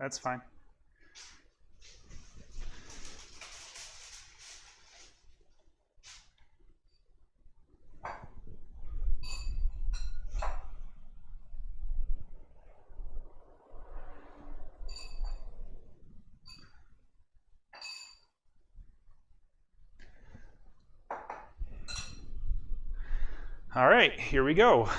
That's fine. All right, here we go.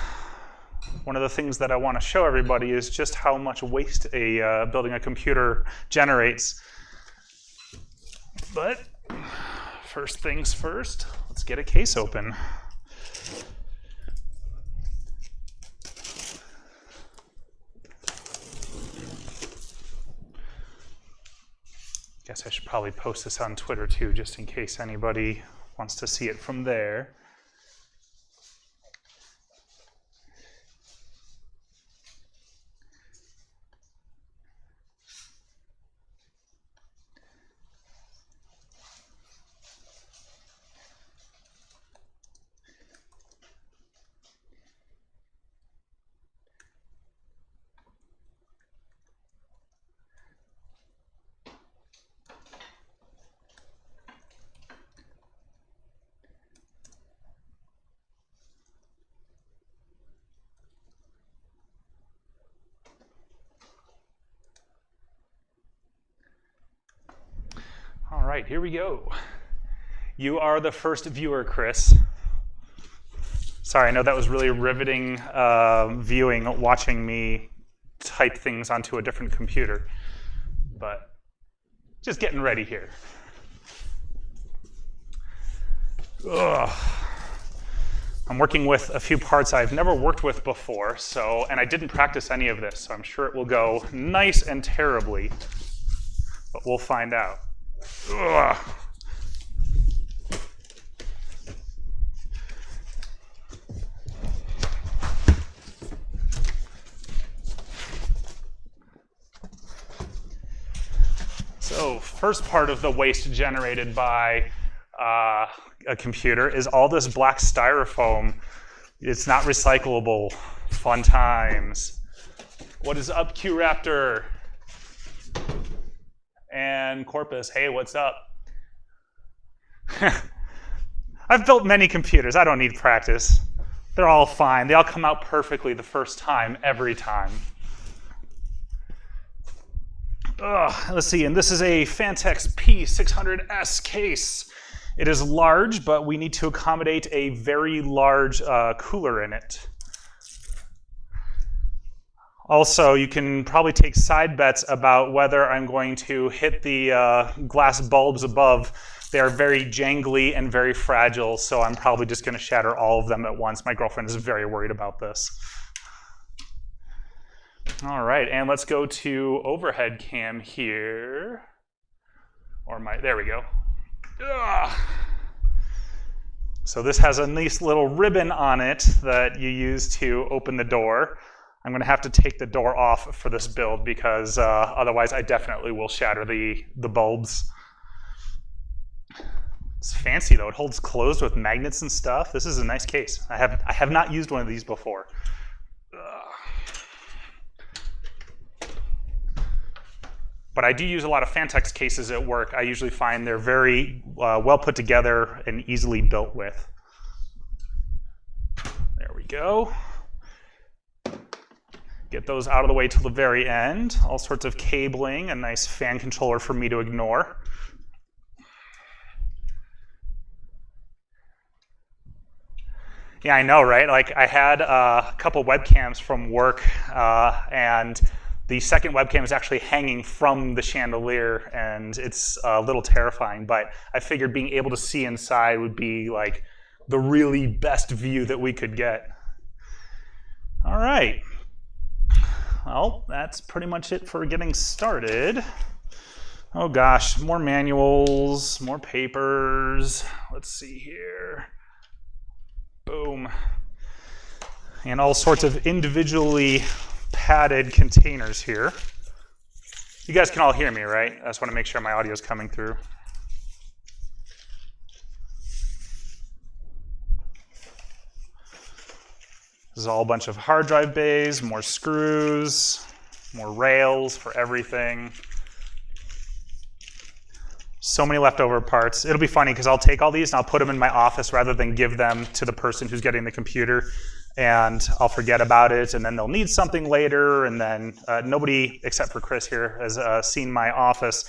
One of the things that I want to show everybody is just how much waste building a computer generates. But first things first, let's get a case open. Guess I should probably post this on Twitter too, just in case anybody wants to see it from there. All right, here we go. You are the first viewer, Chris. Sorry, I know that was really riveting viewing, watching me type things onto a different computer, but just getting ready here. Ugh. I'm working with a few parts I've never worked with before, and I didn't practice any of this, so I'm sure it will go nice and terribly, but we'll find out. Ugh. So first part of the waste generated by a computer is all this black styrofoam. It's not recyclable. Fun times. What is up, Q-Raptor? And Corpus, hey, what's up? I've built many computers. I don't need practice. They're all fine. They all come out perfectly the first time, every time. Let's see, and this is a Fantex P600S case. It is large, but we need to accommodate a very large cooler in it. Also, you can probably take side bets about whether I'm going to hit the glass bulbs above. They are very jangly and very fragile, so I'm probably just going to shatter all of them at once. My girlfriend is very worried about this. All right, and let's go to overhead cam here. There we go. Ugh. So this has a nice little ribbon on it that you use to open the door. I'm going to have to take the door off for this build because otherwise I definitely will shatter the bulbs. It's fancy though. It holds closed with magnets and stuff. This is a nice case. I have not used one of these before. But I do use a lot of Fantex cases at work. I usually find they're very well put together and easily built with. There we go. Get those out of the way till the very end. All sorts of cabling, a nice fan controller for me to ignore. Yeah, I know, right? Like I had a couple webcams from work and the second webcam is actually hanging from the chandelier and it's a little terrifying, but I figured being able to see inside would be like the really best view that we could get. All right. Well, that's pretty much it for getting started. Oh gosh, more manuals, more papers. Let's see here. Boom. And all sorts of individually padded containers here. You guys can all hear me, right? I just want to make sure my audio is coming through. This is all a bunch of hard drive bays, more screws. More rails for everything. So many leftover parts. It'll be funny because I'll take all these and I'll put them in my office rather than give them to the person who's getting the computer, and I'll forget about it, and then they'll need something later, and then nobody except for Chris here has seen my office,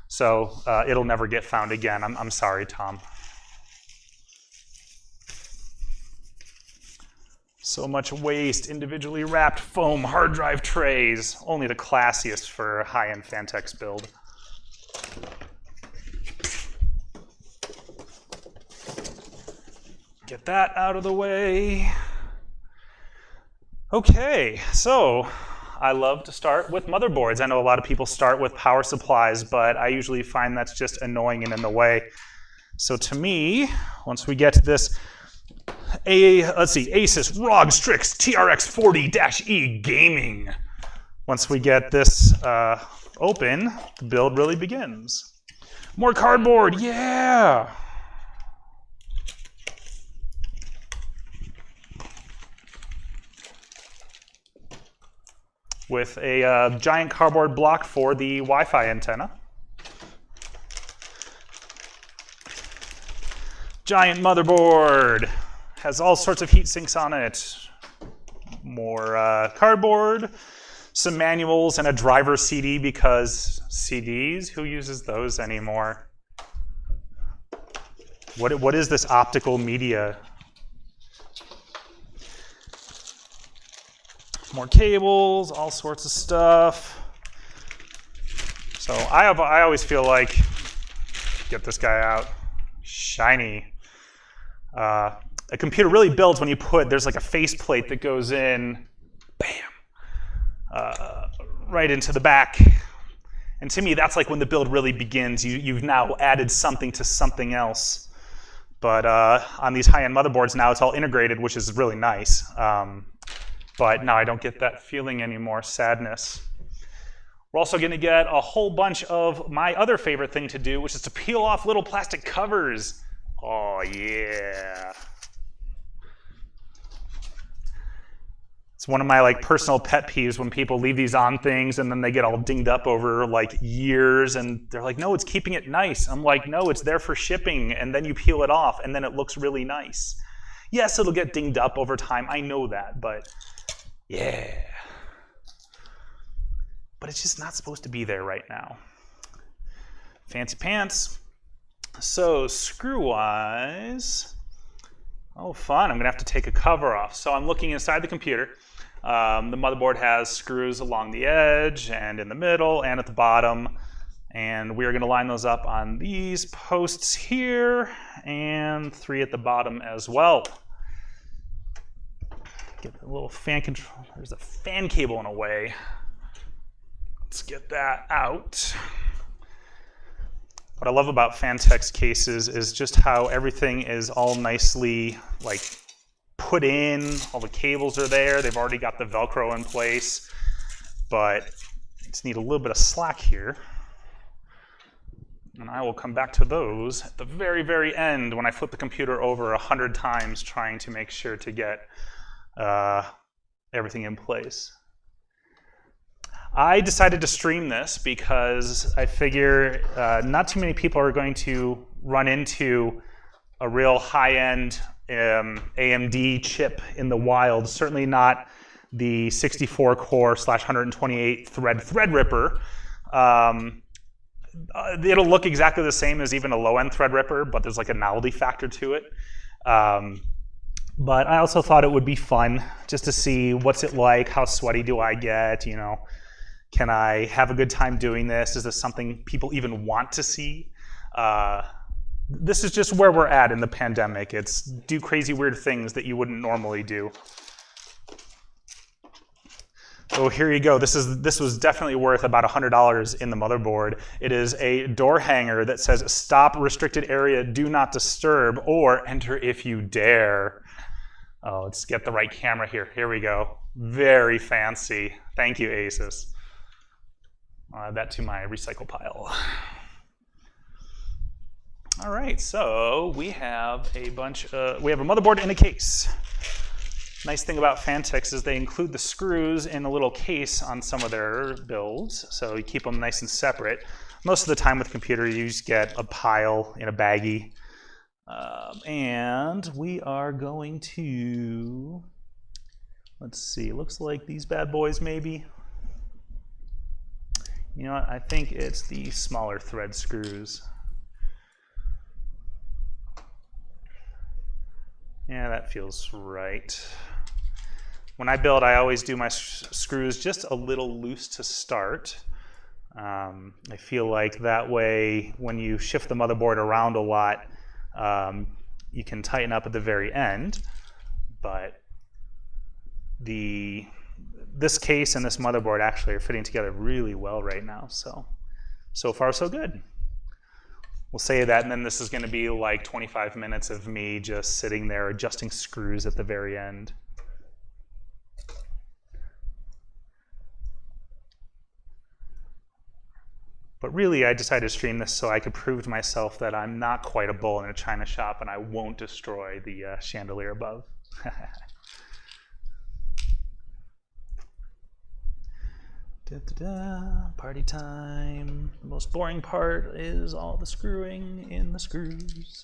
so it'll never get found again. I'm sorry, Tom. So much waste, individually wrapped foam hard drive trays. Only the classiest for a high-end Fantex build. Get that out of the way. Okay, so I love to start with motherboards. I know a lot of people start with power supplies, but I usually find that's just annoying and in the way. So to me, once we get to this let's see, Asus ROG Strix TRX 40-E Gaming. Once we get this open, the build really begins. More cardboard, yeah! With a giant cardboard block for the Wi-Fi antenna. Giant motherboard. Has all sorts of heat sinks on it. More cardboard, some manuals, and a driver CD because CDs, who uses those anymore? What is this optical media? More cables, all sorts of stuff. So I always feel like, get this guy out, shiny. A computer really builds when you there's like a faceplate that goes in, bam, right into the back. And to me, that's like when the build really begins. You've now added something to something else. But on these high-end motherboards now, it's all integrated, which is really nice. But now I don't get that feeling anymore, sadness. We're also gonna get a whole bunch of my other favorite thing to do, which is to peel off little plastic covers. Oh, yeah. It's one of my personal pet peeves when people leave these on things and then they get all dinged up over years, and they're like, no, it's keeping it nice. I'm like, no, it's there for shipping, and then you peel it off and then it looks really nice. Yes, it'll get dinged up over time, I know that, but yeah. But it's just not supposed to be there right now. Fancy pants. So screw-wise, oh fun, I'm gonna have to take a cover off. So I'm looking inside the computer. The motherboard has screws along the edge and in the middle and at the bottom. And we're gonna line those up on these posts here and 3 at the bottom as well. Get the little fan control, there's a fan cable in a way. Let's get that out. What I love about Fantex cases is just how everything is all nicely put in. All the cables are there. They've already got the Velcro in place, but I just need a little bit of slack here. And I will come back to those at the very, very end when I flip the computer over 100 times trying to make sure to get everything in place. I decided to stream this because I figure not too many people are going to run into a real high-end AMD chip in the wild. Certainly not the 64-core / 128 Threadripper. It'll look exactly the same as even a low-end Threadripper, but there's a novelty factor to it. But I also thought it would be fun just to see what's it like, how sweaty do I get, can I have a good time doing this? Is this something people even want to see? This is just where we're at in the pandemic. It's do crazy weird things that you wouldn't normally do. So here you go. This was definitely worth about $100 in the motherboard. It is a door hanger that says "Stop restricted area, do not disturb," or "Enter if you dare." Oh, let's get the right camera here. Here we go. Very fancy. Thank you, Asus. I'll add that to my recycle pile. All right, so we have a bunch. We have a motherboard in a case. Nice thing about Phanteks is they include the screws in a little case on some of their builds, so you keep them nice and separate. Most of the time with computer, you just get a pile in a baggie. And we are going to, let's see, looks like these bad boys maybe. You know what, I think it's the smaller thread screws. Yeah, that feels right. When I build, I always do my screws just a little loose to start. I feel like that way, when you shift the motherboard around a lot, you can tighten up at the very end. But this case and this motherboard actually are fitting together really well right now. So far so good. We'll say that, and then this is going to be like 25 minutes of me just sitting there adjusting screws at the very end. But really, I decided to stream this so I could prove to myself that I'm not quite a bull in a china shop and I won't destroy the chandelier above. Party time. The most boring part is all the screwing in the screws.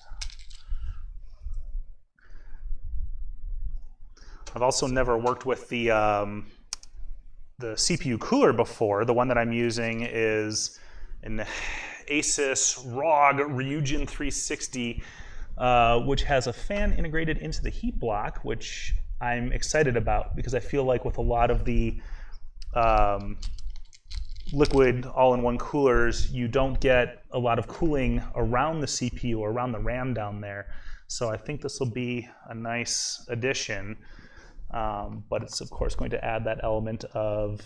I've also never worked with the CPU cooler before. The one that I'm using is an Asus ROG Ryujin 360, which has a fan integrated into the heat block, which I'm excited about because I feel like with a lot of the liquid all-in-one coolers, you don't get a lot of cooling around the CPU or around the RAM down there. So I think this will be a nice addition, but it's of course going to add that element of,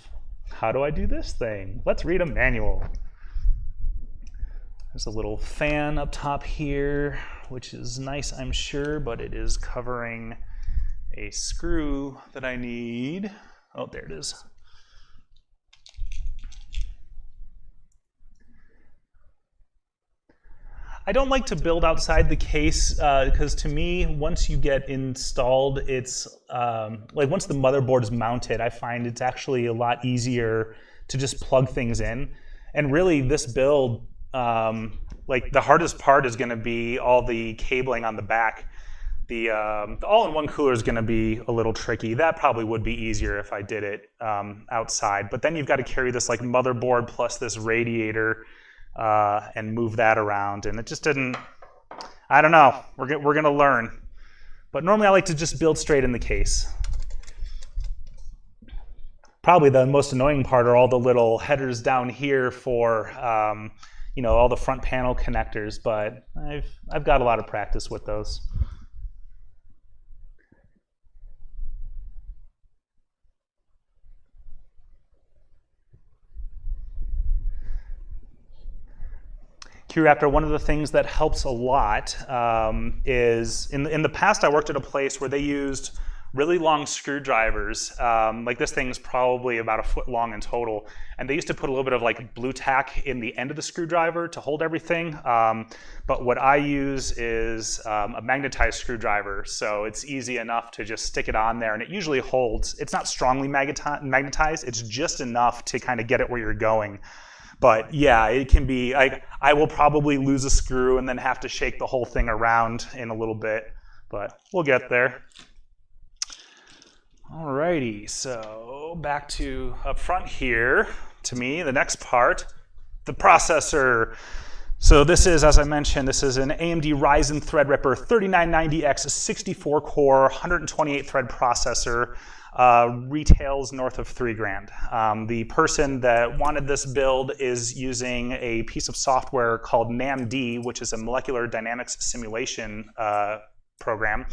how do I do this thing? Let's read a manual. There's a little fan up top here, which is nice, I'm sure, but it is covering a screw that I need. Oh, there it is. I don't like to build outside the case because to me, once you get installed, it's like once the motherboard is mounted, I find it's actually a lot easier to just plug things in. And really, this build, like the hardest part is going to be all the cabling on the back. The all-in-one cooler is going to be a little tricky. That probably would be easier if I did it outside. But then you've got to carry this like motherboard plus this radiator and move that around, and it just didn't. I don't know. We're gonna learn. But normally I like to just build straight in the case. Probably the most annoying part are all the little headers down here for you know, all the front panel connectors. But I've got a lot of practice with those. QRaptor, one of the things that helps a lot is, in the past I worked at a place where they used really long screwdrivers. Like this thing's probably about 1 foot long in total. And they used to put a little bit of like blue tack in the end of the screwdriver to hold everything. But what I use is a magnetized screwdriver. So it's easy enough to just stick it on there and it usually holds. It's not strongly magnetized, it's just enough to kind of get it where you're going. But yeah, it can be, I will probably lose a screw and then have to shake the whole thing around in a little bit, but we'll get there. Alrighty, so back to up front here, to me, the next part, the processor. So this is, as I mentioned, this is an AMD Ryzen Threadripper 3990X 64-core, 128-thread processor. Retails north of $3,000. The person that wanted this build is using a piece of software called AMD, which is a molecular dynamics simulation program.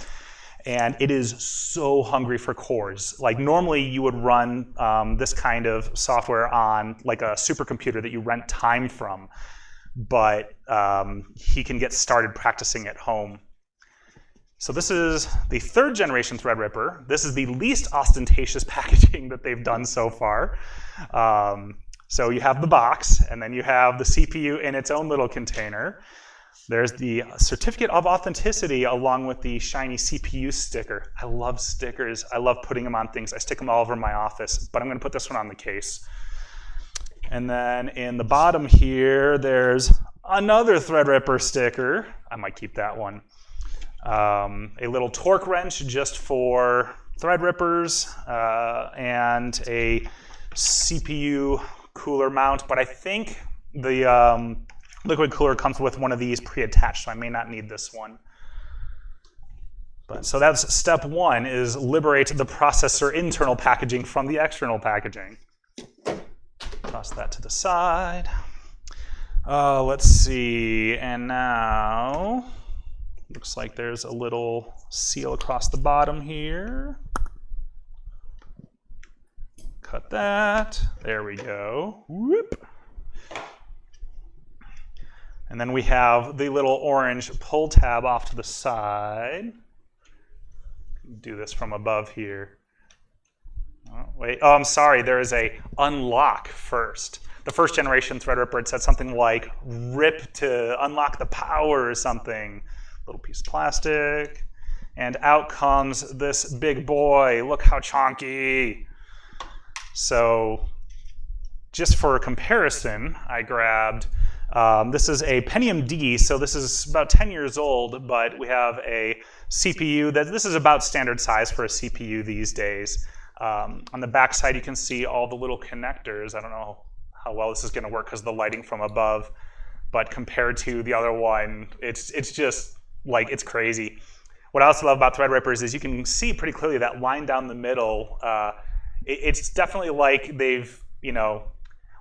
And it is so hungry for cores. Like normally you would run this kind of software on like a supercomputer that you rent time from, but he can get started practicing at home. So this is the 3rd generation Threadripper. This is the least ostentatious packaging that they've done so far. So you have the box, and then you have the CPU in its own little container. There's the certificate of authenticity along with the shiny CPU sticker. I love stickers. I love putting them on things. I stick them all over my office, but I'm going to put this one on the case. And then in the bottom here, there's another Threadripper sticker. I might keep that one. A little torque wrench just for Threadrippers, and a CPU cooler mount, but I think the liquid cooler comes with one of these pre-attached, so I may not need this one. But so that's step one, is liberate the processor internal packaging from the external packaging. Toss that to the side. Let's see, and now looks like there's a little seal across the bottom here. Cut that. There we go. Whoop. And then we have the little orange pull tab off to the side. Do this from above here. Oh, wait. Oh, I'm sorry. There is a unlock first. The first generation Threadripper, it said something like rip to unlock the power or something. Little piece of plastic. And out comes this big boy. Look how chonky. So just for a comparison, I grabbed, this is a Pentium D, so this is about 10 years old, but we have a CPU that this is about standard size for a CPU these days. On the back side, you can see all the little connectors. I don't know how well this is going to work because of the lighting from above, but compared to the other one, it's just like, it's crazy. What I also love about Threadrippers is you can see pretty clearly that line down the middle. It's definitely like they've,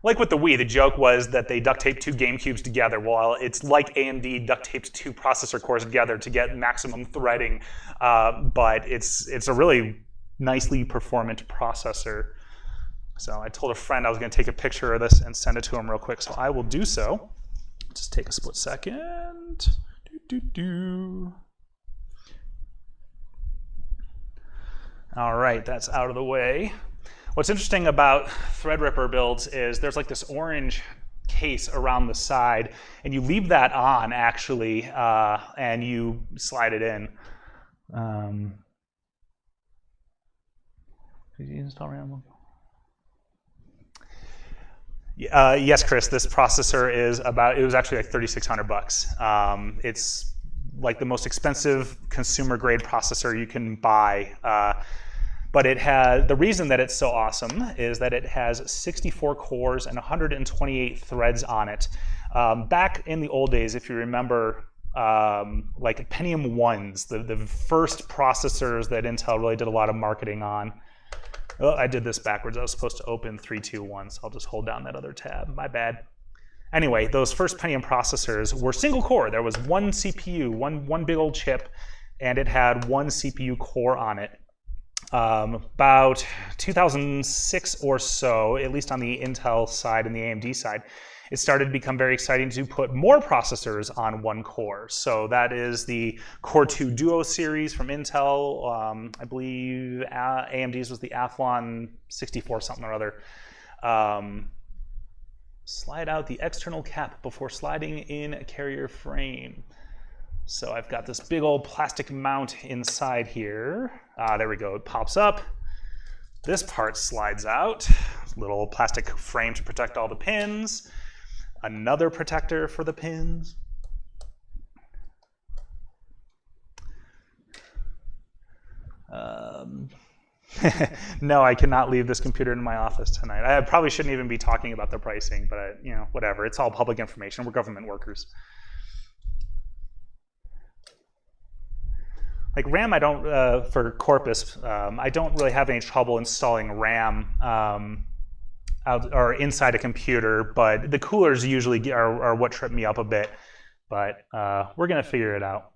like with the Wii, the joke was that they duct taped two GameCubes together. Well, it's like AMD duct taped two processor cores together to get maximum threading, but it's a really nicely performant processor. So I told a friend I was going to take a picture of this and send it to him real quick, so I will do so. Just take a split second. All right, that's out of the way. What's interesting about Threadripper builds is there's like this orange case around the side, and you leave that on actually, and you slide it in. Did you install RAM? Yes, Chris. This processor is it was actually like $3,600. It's like the most expensive consumer grade processor you can buy. But it has, the reason that it's so awesome is that it has 64 cores and 128 threads on it. Back in the old days, if you remember, like Pentium 1s, the first processors that Intel really did a lot of marketing on. Oh, I did this backwards. I was supposed to open 3, 2, 1, so I'll just hold down that other tab. My bad. Anyway, those first Pentium processors were single core. There was one CPU, one big old chip, and it had one CPU core on it. About 2006 or so, at least on the Intel side and the AMD side, it started to become very exciting to put more processors on one core. So that is the Core 2 Duo series from Intel. I believe AMD's was the Athlon 64 something or other. Slide out the external cap before sliding in a carrier frame. So I've got this big old plastic mount inside here. There we go, it pops up. This part slides out. Little plastic frame to protect all the pins. Another protector for the pins. No, I cannot leave this computer in my office tonight. I probably shouldn't even be talking about the pricing, but whatever. It's all public information. We're government workers. Like RAM, I don't, for Corpus, I don't really have any trouble installing RAM out or inside a computer, but the coolers usually are what trip me up a bit, but we're gonna figure it out.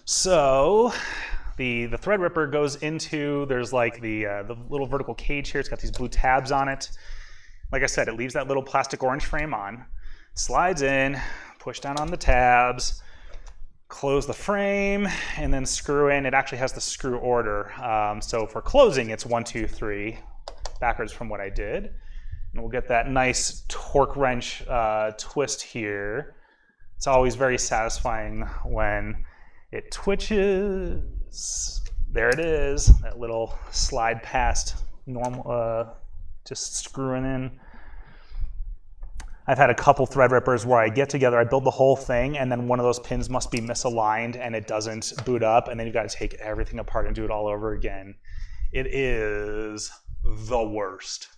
So the Threadripper goes into, there's like the little vertical cage here. It's got these blue tabs on it. Like I said, it leaves that little plastic orange frame on, slides in, push down on the tabs, close the frame, and then screw in. It actually has the screw order. So for closing, it's 1, 2, 3, backwards from what I did. And we'll get that nice torque wrench twist here. It's always very satisfying when it twitches. There it is, that little slide past normal, just screwing in. I've had a couple Threadrippers where I get together, I build the whole thing, and then one of those pins must be misaligned and it doesn't boot up, and then you've got to take everything apart and do it all over again. It is the worst.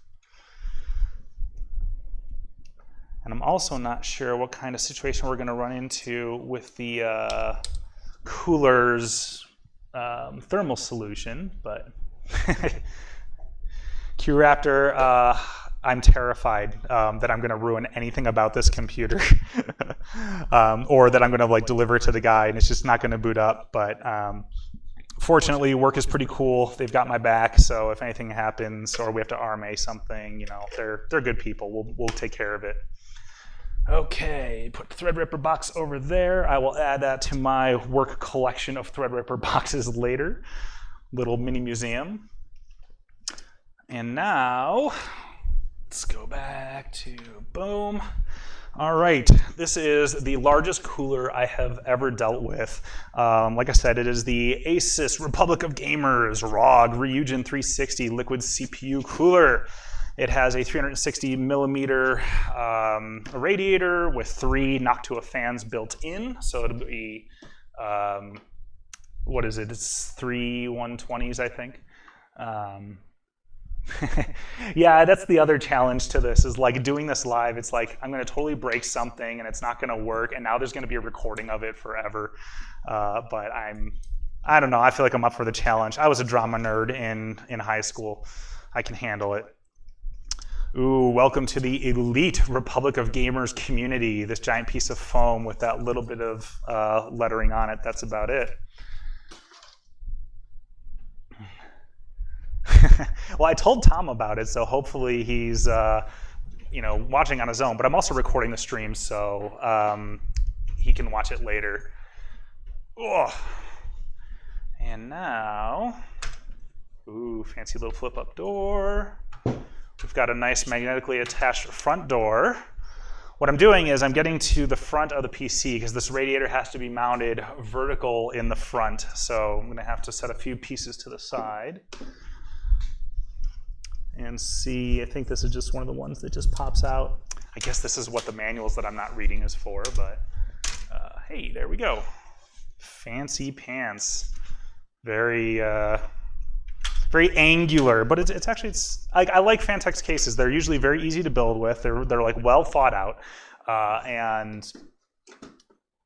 And I'm also not sure what kind of situation we're going to run into with the cooler's thermal solution, but QRaptor, I'm terrified that I'm going to ruin anything about this computer, or that I'm going to like deliver it to the guy and it's just not going to boot up. But fortunately, work is pretty cool. They've got my back, so if anything happens or we have to RMA something, you know, they're good people. We'll take care of it. Okay, put the Threadripper box over there. I will add that to my work collection of Threadripper boxes later. Little mini museum. And now, let's go back to boom. All right, this is the largest cooler I have ever dealt with. Like I said, it is the Asus Republic of Gamers ROG Ryujin 360 liquid CPU cooler. It has a 360 millimeter radiator with 3 Noctua fans built in. So it'll be, what is it? It's 3 120s, I think. Yeah, that's the other challenge to this, is like doing this live. It's like I'm going to totally break something and it's not going to work, and now there's going to be a recording of it forever. But I don't know. I feel like I'm up for the challenge. I was a drama nerd in high school. I can handle it. Ooh, welcome to the elite Republic of Gamers community. This giant piece of foam with that little bit of lettering on it. That's about it. Well, I told Tom about it, so hopefully he's watching on his own. But I'm also recording the stream, so he can watch it later. Ugh. And now, ooh, fancy little flip-up door. We've got a nice magnetically attached front door. What I'm doing is I'm getting to the front of the PC because this radiator has to be mounted vertical in the front. So I'm going to have to set a few pieces to the side. And see, I think this is just one of the ones that just pops out. I guess this is what the manuals that I'm not reading is for, but hey, there we go. Fancy pants. Very angular, but it's actually, I like Fantex cases. They're usually very easy to build with. They're like well thought out, and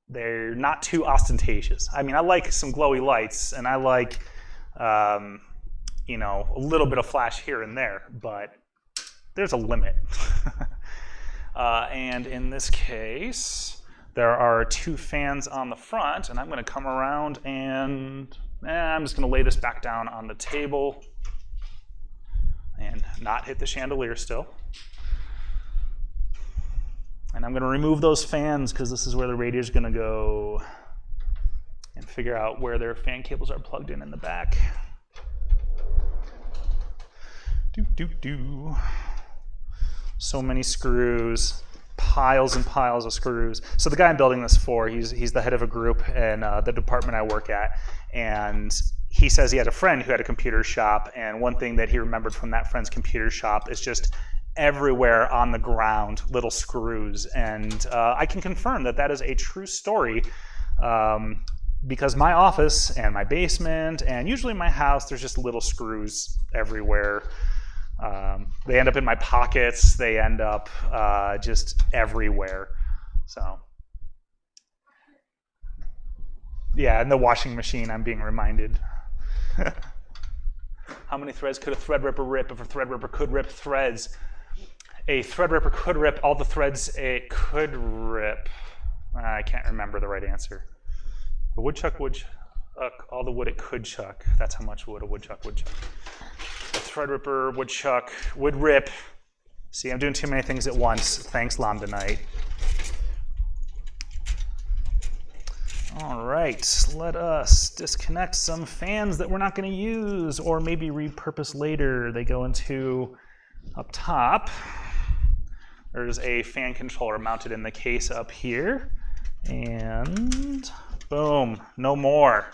they're not too ostentatious. I mean, I like some glowy lights, and I like a little bit of flash here and there, but there's a limit. And in this case, there are 2 fans on the front, and I'm going to come around and I'm just going to lay this back down on the table and not hit the chandelier still. And I'm going to remove those fans because this is where the radiator is going to go, and figure out where their fan cables are plugged in the back. So many screws, piles and piles of screws. So the guy I'm building this for, he's the head of a group in the department I work at, and he says he had a friend who had a computer shop, and one thing that he remembered from that friend's computer shop is just everywhere on the ground little screws. And I can confirm that that is a true story, because my office and my basement and usually my house, there's just little screws everywhere. They end up in my pockets. They end up just everywhere. So, yeah, in the washing machine, I'm being reminded. How many threads could a Threadripper rip if a Threadripper could rip threads? A Threadripper could rip all the threads it could rip. I can't remember the right answer. A woodchuck would chuck all the wood it could chuck. That's how much wood a woodchuck would chuck. A Threadripper woodchuck would rip. See, I'm doing too many things at once. Thanks, Lambda. All right, let us disconnect some fans that we're not going to use or maybe repurpose later. They go into up top. There's a fan controller mounted in the case up here. And boom, no more.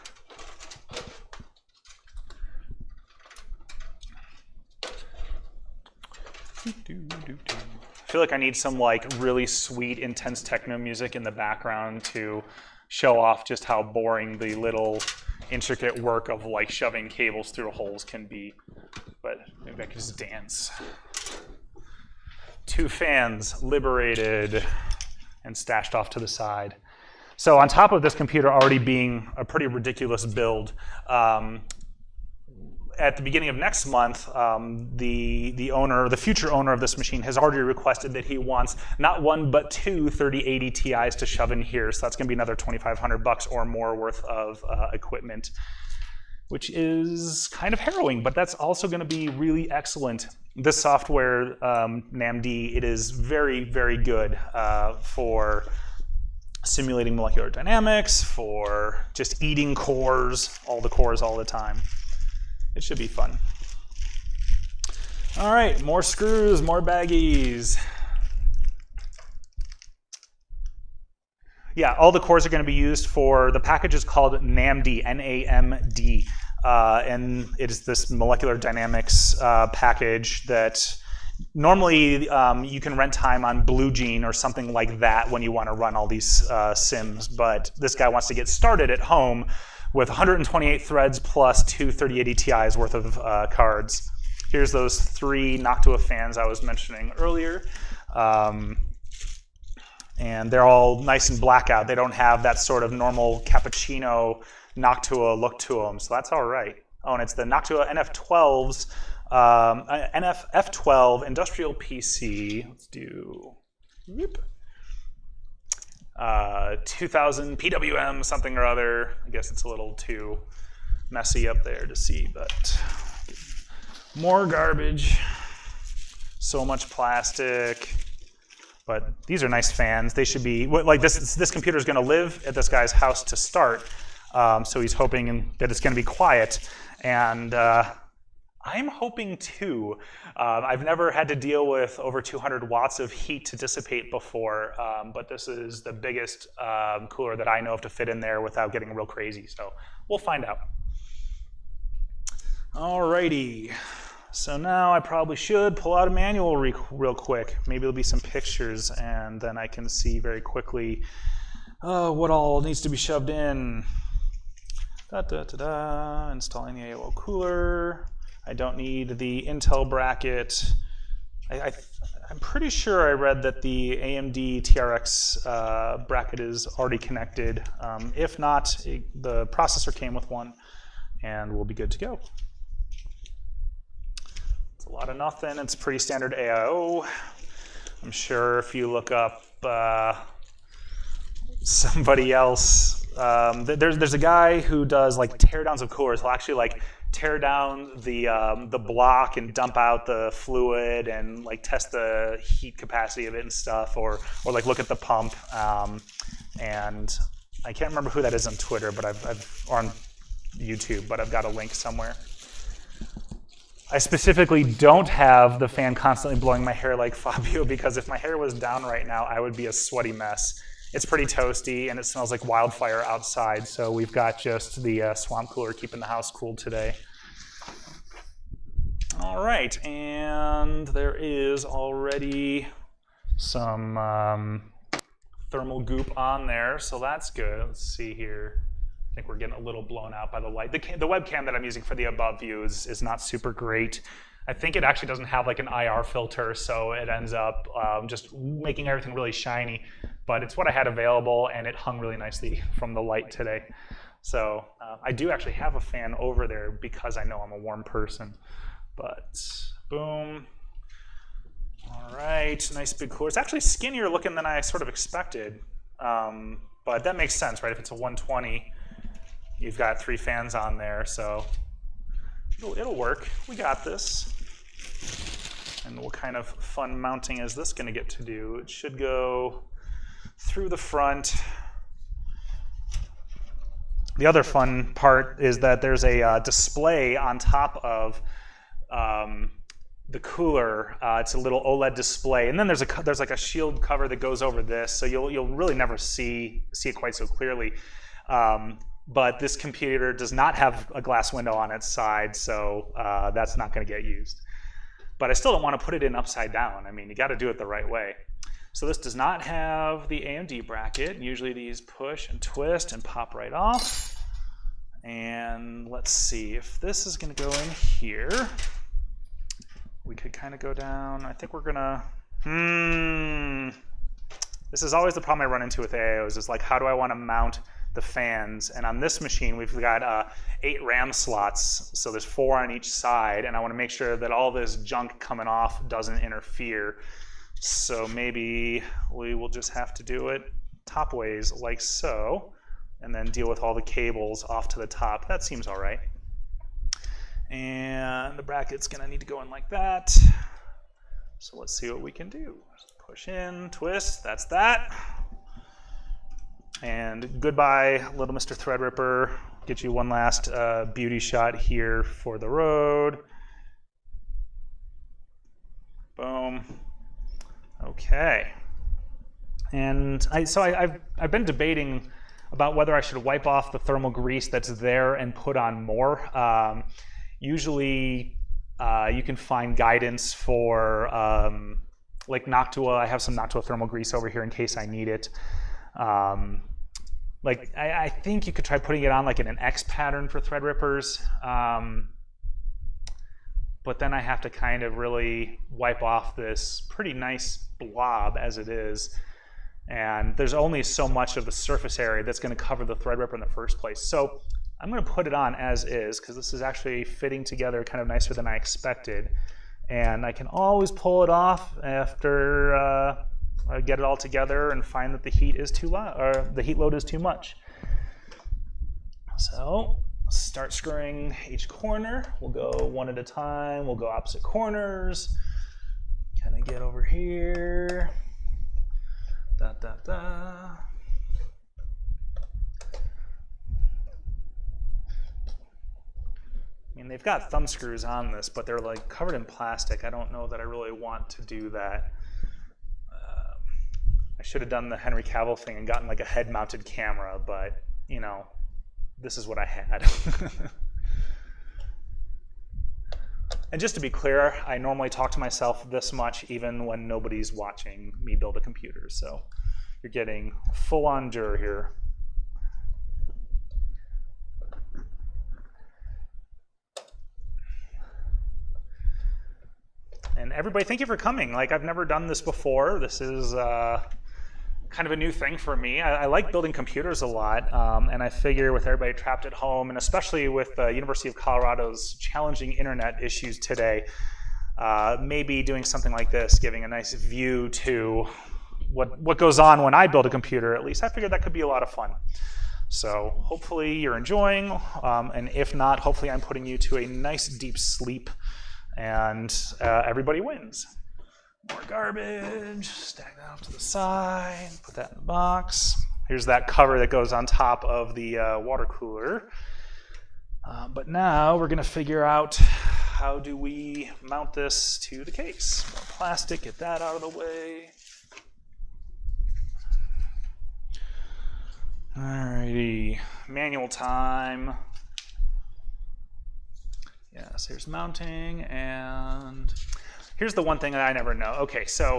I feel like I need some like really sweet, intense techno music in the background to show off just how boring the little intricate work of like shoving cables through holes can be. But maybe I can just dance. 2 fans liberated and stashed off to the side. So on top of this computer already being a pretty ridiculous build, at the beginning of next month, the future owner of this machine has already requested that he wants not 1 but 2 3080 Ti's to shove in here. So that's going to be another $2,500 or more worth of equipment, which is kind of harrowing, but that's also going to be really excellent. This software, NAMD, it is very, very good for simulating molecular dynamics, for just eating cores, all the time. It should be fun. All right, more screws, more baggies. Yeah, all the cores are going to be used for, the package is called NAMD, N-A-M-D. And it is this molecular dynamics package that normally you can rent time on Blue Gene or something like that when you want to run all these sims. But this guy wants to get started at home with 128 threads plus 2 3080 Ti's worth of cards. Here's those 3 Noctua fans I was mentioning earlier. And they're all nice and black out. They don't have that sort of normal cappuccino Noctua look to them, so that's all right. Oh, and it's the Noctua NF12s, F12 industrial PC. Let's do 2000 PWM something or other. I guess it's a little too messy up there to see, but more garbage. So much plastic. But these are nice fans. They should be, like this computer is going to live at this guy's house to start. So he's hoping that it's going to be quiet. And I'm hoping too. I've never had to deal with over 200 watts of heat to dissipate before, but this is the biggest cooler that I know of to fit in there without getting real crazy. So we'll find out. Alrighty. So now I probably should pull out a manual real quick. Maybe there'll be some pictures, and then I can see very quickly what all needs to be shoved in. Installing the AOL cooler. I don't need the Intel bracket. I'm pretty sure I read that the AMD TRX bracket is already connected. If not, the processor came with one, and we'll be good to go. It's a lot of nothing. It's pretty standard AIO. I'm sure if you look up somebody else, there's a guy who does like teardowns of coolers. He'll actually like tear down the block and dump out the fluid and like test the heat capacity of it and stuff, or like look at the pump. And I can't remember who that is on Twitter, but or on YouTube, but I've got a link somewhere. I specifically don't have the fan constantly blowing my hair like Fabio, because if my hair was down right now, I would be a sweaty mess. It's pretty toasty and it smells like wildfire outside, so we've got just the swamp cooler keeping the house cool today. All right, and there is already some thermal goop on there, so that's good. Let's see here. I think we're getting a little blown out by the light. The webcam that I'm using for the above view is not super great. I think it actually doesn't have like an IR filter, so it ends up just making everything really shiny. But it's what I had available, and it hung really nicely from the light today. So I do actually have a fan over there because I know I'm a warm person. But boom. All right, nice big cooler. It's actually skinnier looking than I sort of expected. But that makes sense, right? If it's a 120, you've got 3 fans on there, so it'll work. We got this. And what kind of fun mounting is this going to get to do? It should go through the front. The other fun part is that there's a display on top of the cooler. It's a little OLED display, and then there's like a shield cover that goes over this, so you'll really never see it quite so clearly. But this computer does not have a glass window on its side, so that's not going to get used. But I still don't want to put it in upside down. I mean, you got to do it the right way. So this does not have the AMD bracket. Usually these push and twist and pop right off. And let's see if this is going to go in here. We could kind of go down. I think we're gonna, this is always the problem I run into with AIOs, is like, how do I want to mount the fans? And on this machine, we've got 8 RAM slots, so there's 4 on each side, and I want to make sure that all this junk coming off doesn't interfere. So maybe we will just have to do it top ways, like so, and then deal with all the cables off to the top. That seems all right. And the bracket's gonna need to go in like that. So let's see what we can do. Push in, twist, that's that. And goodbye, little Mr. Threadripper. Get you one last beauty shot here for the road. Boom. Okay. And I've been debating about whether I should wipe off the thermal grease that's there and put on more. Usually you can find guidance for like Noctua. I have some Noctua thermal grease over here in case I need it. Like I think you could try putting it on like in an X pattern for Threadrippers, but then I have to kind of really wipe off this pretty nice blob as it is. And there's only so much of the surface area that's going to cover the Threadripper in the first place. So I'm going to put it on as is, because this is actually fitting together kind of nicer than I expected. And I can always pull it off after I get it all together and find that the heat is too low, or the heat load is too much. So start screwing each corner. We'll go one at a time. We'll go opposite corners. Kind of get over here. Da, da, da. I mean, they've got thumb screws on this, but they're like covered in plastic. I don't know that I really want to do that. I should have done the Henry Cavill thing and gotten like a head-mounted camera, but you know, this is what I had. And just to be clear, I normally talk to myself this much even when nobody's watching me build a computer. So you're getting full-on jur here. And everybody, thank you for coming. Like, I've never done this before. This is kind of a new thing for me. I like building computers a lot, and I figure with everybody trapped at home, and especially with the University of Colorado's challenging internet issues today, maybe doing something like this, giving a nice view to what goes on when I build a computer, at least, I figured that could be a lot of fun. So hopefully you're enjoying, and if not, hopefully I'm putting you to a nice deep sleep, and everybody wins. More garbage, stack that off to the side, put that in the box. Here's that cover that goes on top of the water cooler. But now we're gonna figure out how do we mount this to the case. More plastic, get that out of the way. Alrighty, manual time. Yes, here's mounting, and here's the one thing that I never know. Okay, so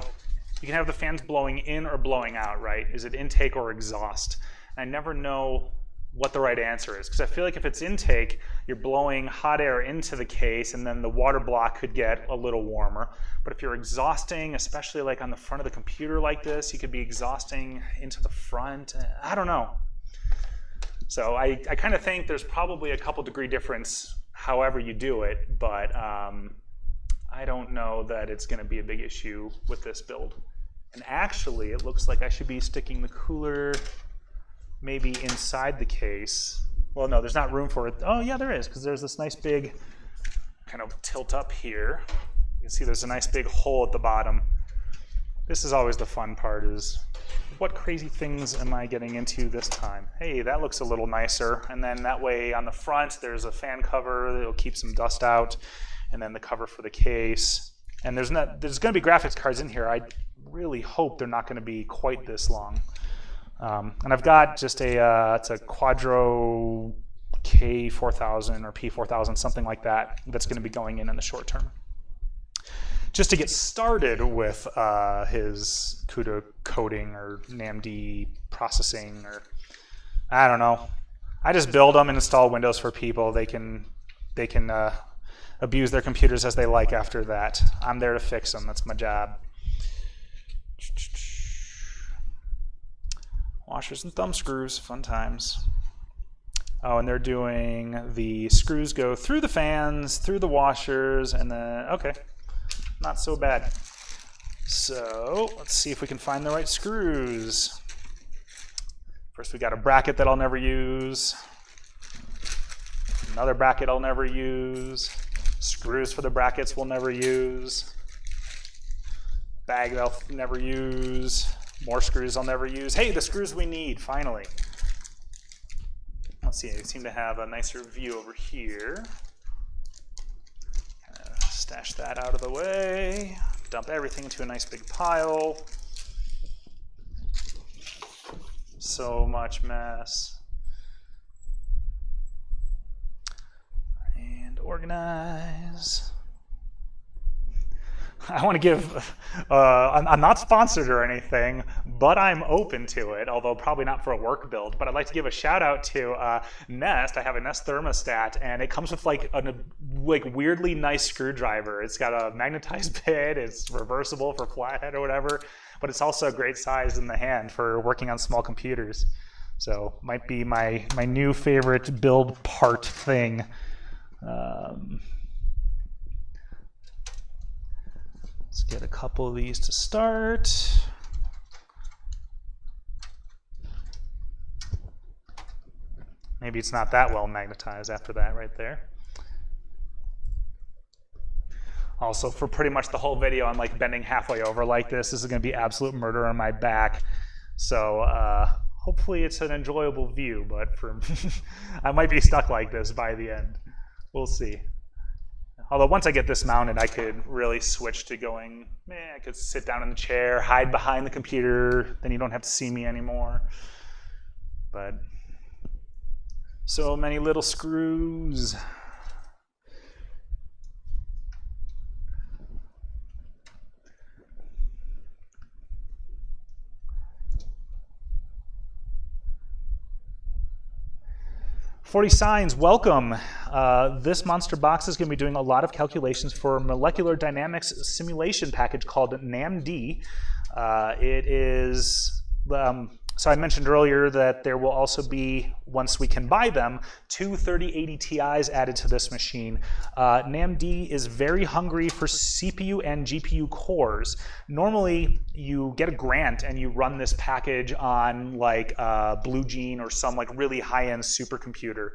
you can have the fans blowing in or blowing out, right? Is it intake or exhaust? I never know what the right answer is, because I feel like if it's intake, you're blowing hot air into the case, and then the water block could get a little warmer. But if you're exhausting, especially like on the front of the computer like this, you could be exhausting into the front. I don't know. So I kind of think there's probably a couple degree difference however you do it, but I don't know that it's going to be a big issue with this build. And actually, it looks like I should be sticking the cooler maybe inside the case. Well, no, there's not room for it. Oh, yeah, there is, because there's this nice big kind of tilt up here. You can see there's a nice big hole at the bottom. This is always the fun part, is what crazy things am I getting into this time? Hey, that looks a little nicer. And then that way on the front, there's a fan cover that'll keep some dust out, and then the cover for the case. And there's going to be graphics cards in here. I really hope they're not going to be quite this long. And I've got just it's a Quadro K4000 or P4000, something like that, that's going to be going in the short term. Just to get started with his CUDA coding or AMD processing, or I don't know. I just build them and install Windows for people. They can abuse their computers as they like after that. I'm there to fix them. That's my job. Washers and thumb screws, fun times. Oh, and they're doing the screws go through the fans, through the washers, and then, okay, not so bad. So let's see if we can find the right screws. First we got a bracket that I'll never use, another bracket I'll never use, screws for the brackets we'll never use, bag that I'll never use, more screws I'll never use. Hey, the screws we need, finally. Let's see, I seem to have a nicer view over here. Stash that out of the way, dump everything into a nice big pile. So much mess. And organize. I want to give, I'm not sponsored or anything, but I'm open to it, although probably not for a work build. But I'd like to give a shout out to Nest. I have a Nest thermostat, and it comes with like a weirdly nice screwdriver. It's got a magnetized bit, it's reversible for flathead or whatever, but it's also a great size in the hand for working on small computers. So might be my new favorite build part thing. Let's get a couple of these to start. Maybe it's not that well magnetized after that right there. Also, for pretty much the whole video, I'm like bending halfway over like this. This is going to be absolute murder on my back. So hopefully it's an enjoyable view, but for I might be stuck like this by the end. We'll see. Although once I get this mounted, I could really switch to going, I could sit down in the chair, hide behind the computer, then you don't have to see me anymore. But so many little screws. Forty Signs, welcome. This monster box is going to be doing a lot of calculations for a molecular dynamics simulation package called AMD. It is, so I mentioned earlier that there will also be, once we can buy them, two 3080 Ti's added to this machine. AMD is very hungry for CPU and GPU cores. Normally, you get a grant and you run this package on like Blue Gene or some like really high-end supercomputer.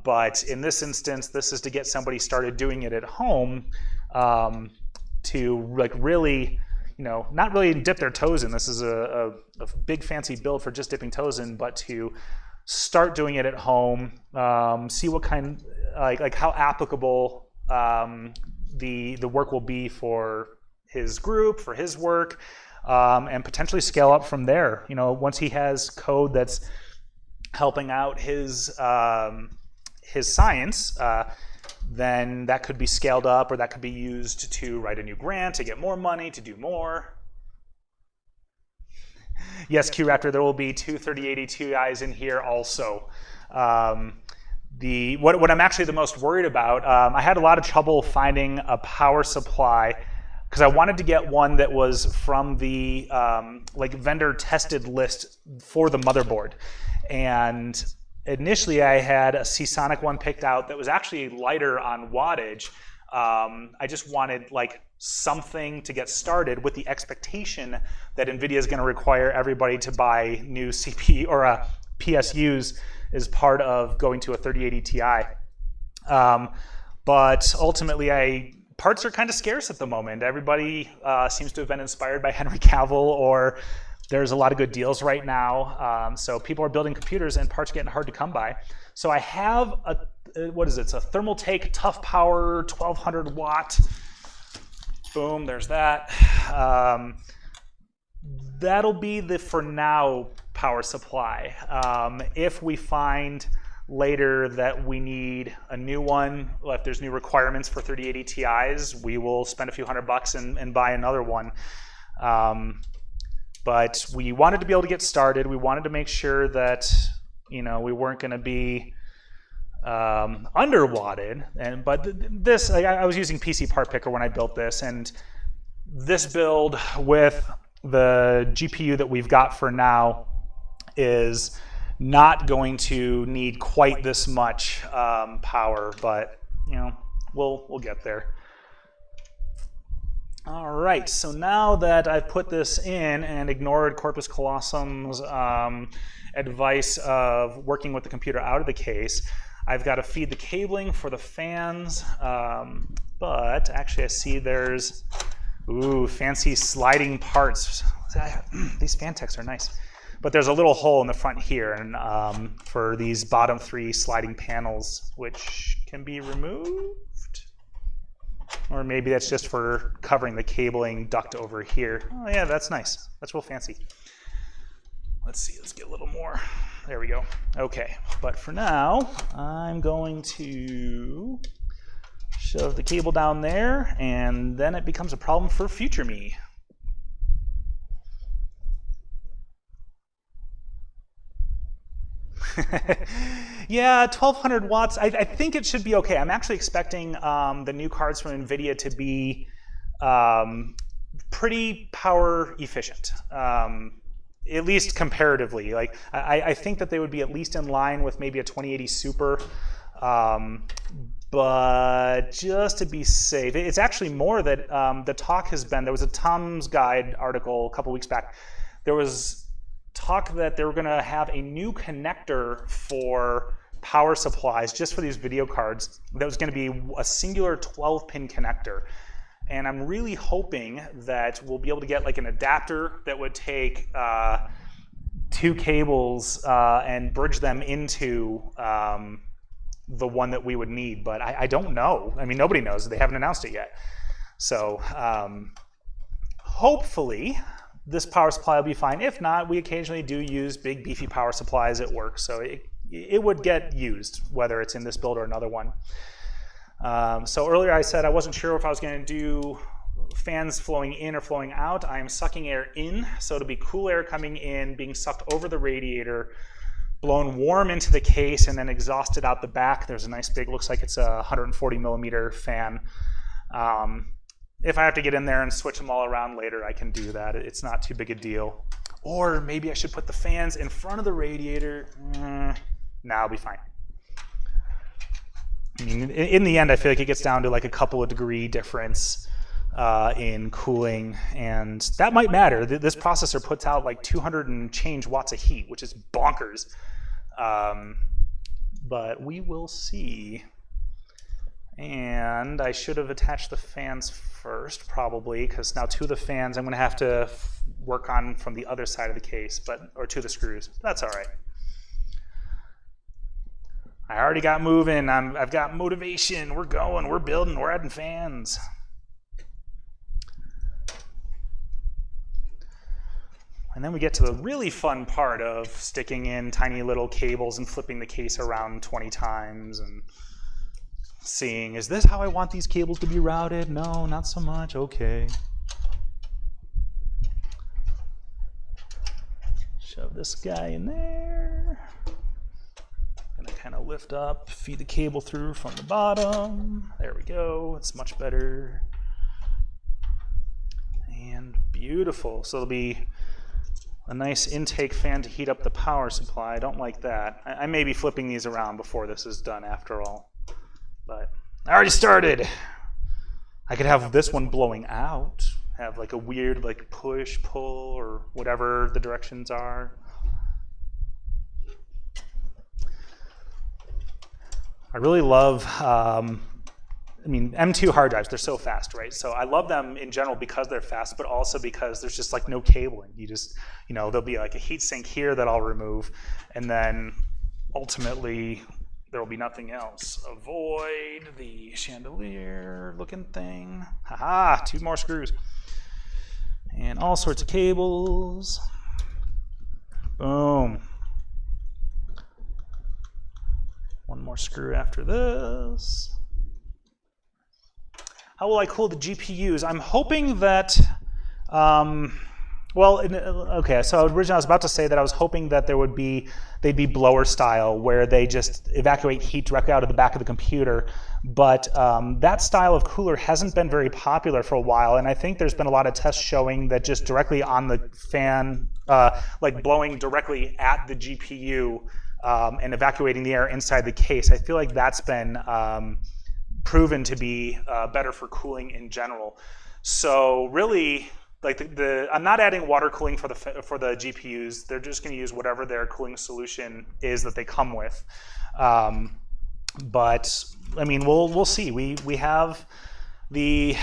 But in this instance, this is to get somebody started doing it at home to like really, not really dip their toes in. This is a big fancy build for just dipping toes in, but to start doing it at home, see what kind, like how applicable the work will be for his group, for his work, and potentially scale up from there. Once he has code that's helping out his science, then that could be scaled up, or that could be used to write a new grant, to get more money, to do more. Yes, Q-Raptor, there will be two 3080 Ti's in here also. What I'm actually the most worried about, I had a lot of trouble finding a power supply because I wanted to get one that was from the like vendor tested list for the motherboard. And initially I had a Seasonic one picked out that was actually lighter on wattage. I just wanted like something to get started with the expectation that NVIDIA is going to require everybody to buy new CPU or PSUs as part of going to a 3080 Ti. But ultimately, parts are kind of scarce at the moment. Everybody seems to have been inspired by Henry Cavill, or there's a lot of good deals right now. So people are building computers and parts are getting hard to come by. So I have what is it? It's a Thermaltake Tough Power 1200 watt Boom, there's that. That'll be the, for now, power supply. If we find later that we need a new one, if there's new requirements for 3080 Ti's, we will spend a few $100 and buy another one. But we wanted to be able to get started. We wanted to make sure that, you know, we weren't going to be underwatted. But this, I was using PC Part Picker when I built this, and this build with the GPU that we've got for now is not going to need quite this much power, but you know, we'll get there. All right, so now that I've put this in and ignored Corpus Colossum's advice of working with the computer out of the case, I've got to feed the cabling for the fans, but actually I see there's, ooh, fancy sliding parts. These Fantecs are nice. But there's a little hole in the front here and for these bottom 3 sliding panels, which can be removed. Or maybe that's just for covering the cabling duct over here. Oh yeah, that's nice. That's real fancy. Let's see, let's get a little more. There we go. Okay, but for now, I'm going to shove the cable down there, and then it becomes a problem for future me. Yeah, 1200 watts. I think it should be okay. I'm actually expecting the new cards from NVIDIA to be pretty power efficient, at least comparatively. Like I think that they would be at least in line with maybe a 2080 Super, but just to be safe, it's actually more that the talk has been. There was a Tom's Guide article a couple weeks back. There was talk that they were going to have a new connector for power supplies just for these video cards that was going to be a singular 12-pin connector. And I'm really hoping that we'll be able to get like an adapter that would take 2 cables and bridge them into the one that we would need. But I don't know. I mean, nobody knows. They haven't announced it yet. So hopefully this power supply will be fine. If not, we occasionally do use big beefy power supplies at work, so it would get used, whether it's in this build or another one. So earlier I said I wasn't sure if I was going to do fans flowing in or flowing out. I am sucking air in, so it'll be cool air coming in, being sucked over the radiator, blown warm into the case, and then exhausted out the back. There's a nice big, looks like it's a 140 millimeter fan. If I have to get in there and switch them all around later, I can do that. It's not too big a deal. Or maybe I should put the fans in front of the radiator. Nah, I'll be fine. I mean, in the end, I feel like it gets down to like a couple of degree difference in cooling, and that might matter. This processor puts out like 200 and change watts of heat, which is bonkers. But we will see. And I should have attached the fans first, probably, because now 2 of the fans I'm going to have to work on from the other side of the case, or 2 of the screws. That's all right. I already got moving. I've got motivation. We're going. We're building. We're adding fans. And then we get to the really fun part of sticking in tiny little cables and flipping the case around 20 times and seeing, is this how I want these cables to be routed? No, not so much. Okay. Shove this guy in there. Gonna kind of lift up, feed the cable through from the bottom. There we go. It's much better. And beautiful. So it'll be a nice intake fan to heat up the power supply. I don't like that. I may be flipping these around before this is done after all. But I already started. I could have this one blowing out, have like a weird like push, pull, or whatever the directions are. I really love, I mean, M2 hard drives, they're so fast, right? So I love them in general because they're fast, but also because there's just like no cabling. You just, you know, there'll be like a heat sink here that I'll remove, and then ultimately, there will be nothing else. Avoid the chandelier looking thing. Haha, 2 more screws. And all sorts of cables. Boom. 1 more screw after this. How will I cool the GPUs? I'm hoping that, okay, so originally I was about to say that I was hoping that they'd be blower style, where they just evacuate heat directly out of the back of the computer. But that style of cooler hasn't been very popular for a while, and I think there's been a lot of tests showing that just directly on the fan, like blowing directly at the GPU and evacuating the air inside the case, I feel like that's been proven to be better for cooling in general. So really, like I'm not adding water cooling for the GPUs. They're just going to use whatever their cooling solution is that they come with. But I mean, we'll see. We have the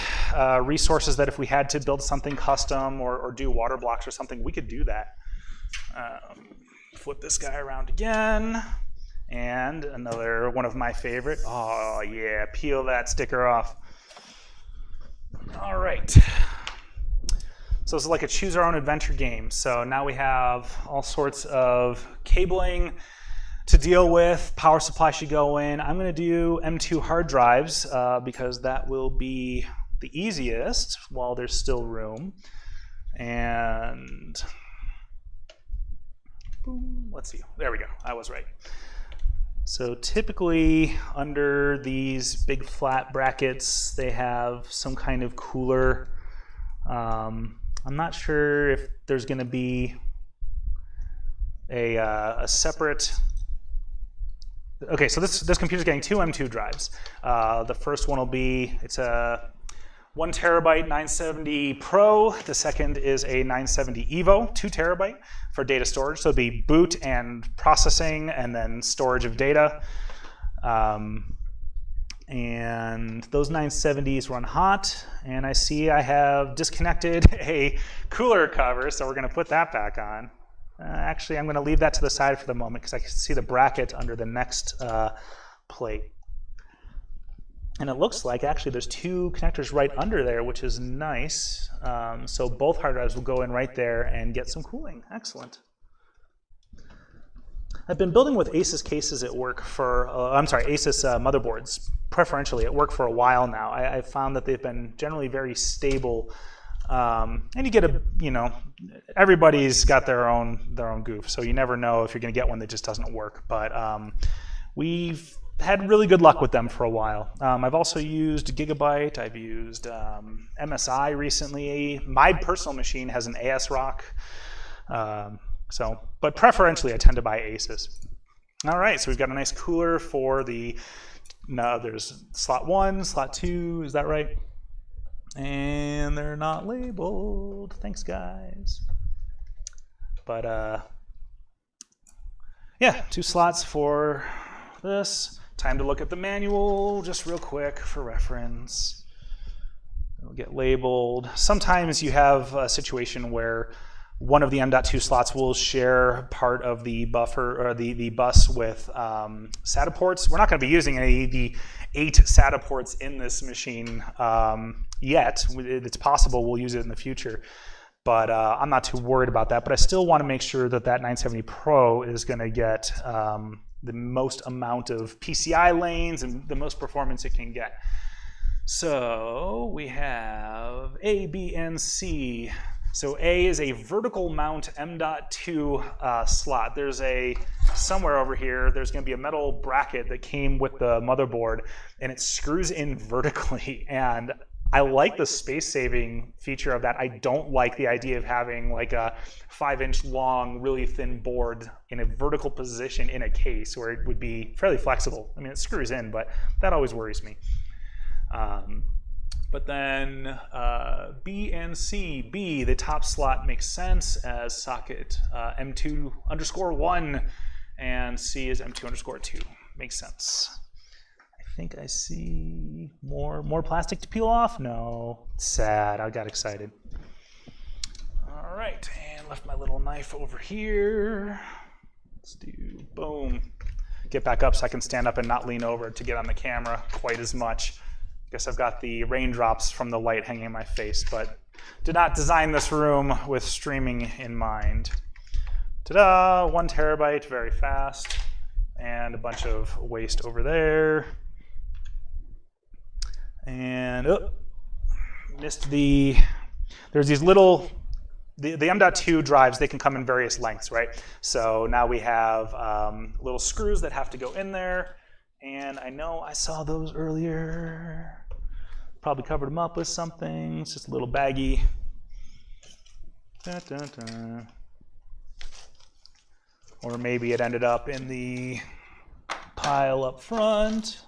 resources that if we had to build something custom or do water blocks or something, we could do that. Flip this guy around again. And another one of my favorite. Oh yeah, peel that sticker off. All right. So it's like a choose our own adventure game. So now we have all sorts of cabling to deal with. Power supply should go in. I'm going to do M2 hard drives because that will be the easiest while there's still room. And boom, let's see. There we go. I was right. So typically under these big flat brackets, they have some kind of cooler. I'm not sure if there's going to be a separate. Okay, so this computer's getting 2 M2 drives. The first one will be, it's a 1 terabyte 970 Pro. The second is a 970 Evo, 2 terabyte for data storage. So it'll be boot and processing and then storage of data. And those 970s run hot. And I see I have disconnected a cooler cover, so we're going to put that back on. Actually, I'm going to leave that to the side for the moment because I can see the bracket under the next plate. And it looks like actually there's 2 connectors right under there, which is nice. So both hard drives will go in right there and get some cooling. Excellent. I've been building with Asus cases at work for, Asus motherboards, preferentially at work for a while now. I've found that they've been generally very stable. And you get everybody's got their own goof, so you never know if you're going to get one that just doesn't work. But we've had really good luck with them for a while. I've also used Gigabyte. I've used MSI recently. My personal machine has an ASRock. But preferentially, I tend to buy Asus. All right, so we've got a nice cooler for there's slot 1, slot 2, is that right? And they're not labeled. Thanks, guys. But yeah, 2 slots for this. Time to look at the manual just real quick for reference. It'll get labeled. Sometimes you have a situation where one of the M.2 slots will share part of the buffer or the bus with SATA ports. We're not going to be using any of the 8 SATA ports in this machine yet. It's possible we'll use it in the future, but I'm not too worried about that. But I still want to make sure that 970 Pro is going to get the most amount of PCI lanes and the most performance it can get. So we have A, B, and C. So A is a vertical mount M.2 slot. There's somewhere over here, there's going to be a metal bracket that came with the motherboard, and it screws in vertically. And I like the space-saving feature of that. I don't like the idea of having like a 5-inch long, really thin board in a vertical position in a case where it would be fairly flexible. I mean, it screws in, but that always worries me. But then B and C. B, the top slot makes sense as socket M2_1, and C is M2_2. Makes sense. I think I see more plastic to peel off. No, sad. I got excited. All right, and left my little knife over here. Let's do boom. get back up so I can stand up and not lean over to get on the camera quite as much. I guess I've got the raindrops from the light hanging in my face, but did not design this room with streaming in mind. Ta-da, 1 terabyte, very fast, and a bunch of waste over there. And missed there's these little, the M.2 drives, they can come in various lengths, right? So now we have little screws that have to go in there, and I know I saw those earlier. Probably covered them up with something. It's just a little baggy. Dun, dun, dun. Or maybe it ended up in the pile up front.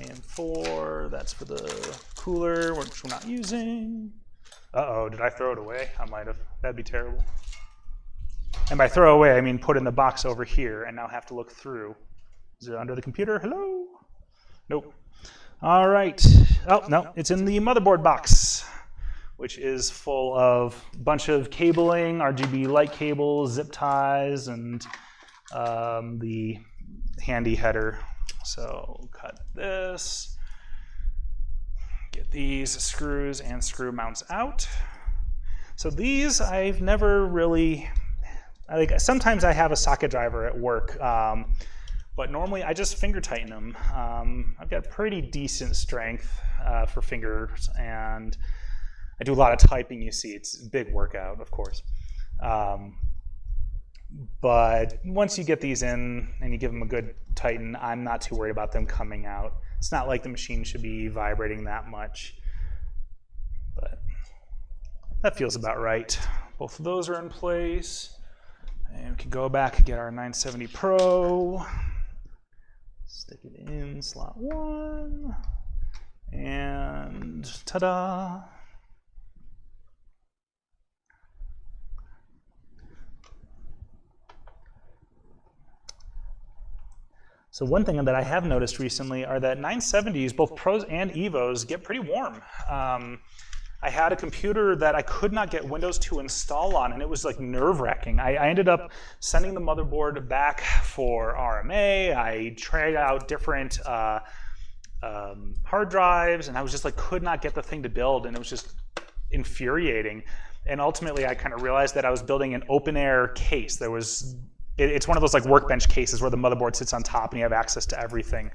And 4, that's for the cooler, which we're not using. Uh-oh, did I throw it away? I might have. That'd be terrible. And by throw away, I mean put in the box over here and now have to look through. Is it under the computer? Hello? Nope. All right. Oh, no, it's in the motherboard box, which is full of a bunch of cabling, RGB light cables, zip ties, and the handy header. So cut this, get these screws and screw mounts out. So these I've never really, sometimes I have a socket driver at work, but normally I just finger tighten them. I've got pretty decent strength for fingers, and I do a lot of typing, you see. It's a big workout, of course. But once you get these in and you give them a good tighten, I'm not too worried about them coming out. It's not like the machine should be vibrating that much, but that feels about right. Both of those are in place. And we can go back and get our 970 Pro. Stick it in slot 1. And ta-da! So one thing that I have noticed recently are that 970s, both Pros and Evos, get pretty warm. I had a computer that I could not get Windows to install on, and it was like nerve-wracking. I ended up sending the motherboard back for RMA. I tried out different hard drives, and I was just like, could not get the thing to build, and it was just infuriating. And ultimately, I kind of realized that I was building an open-air case. It's one of those like workbench cases where the motherboard sits on top and you have access to everything.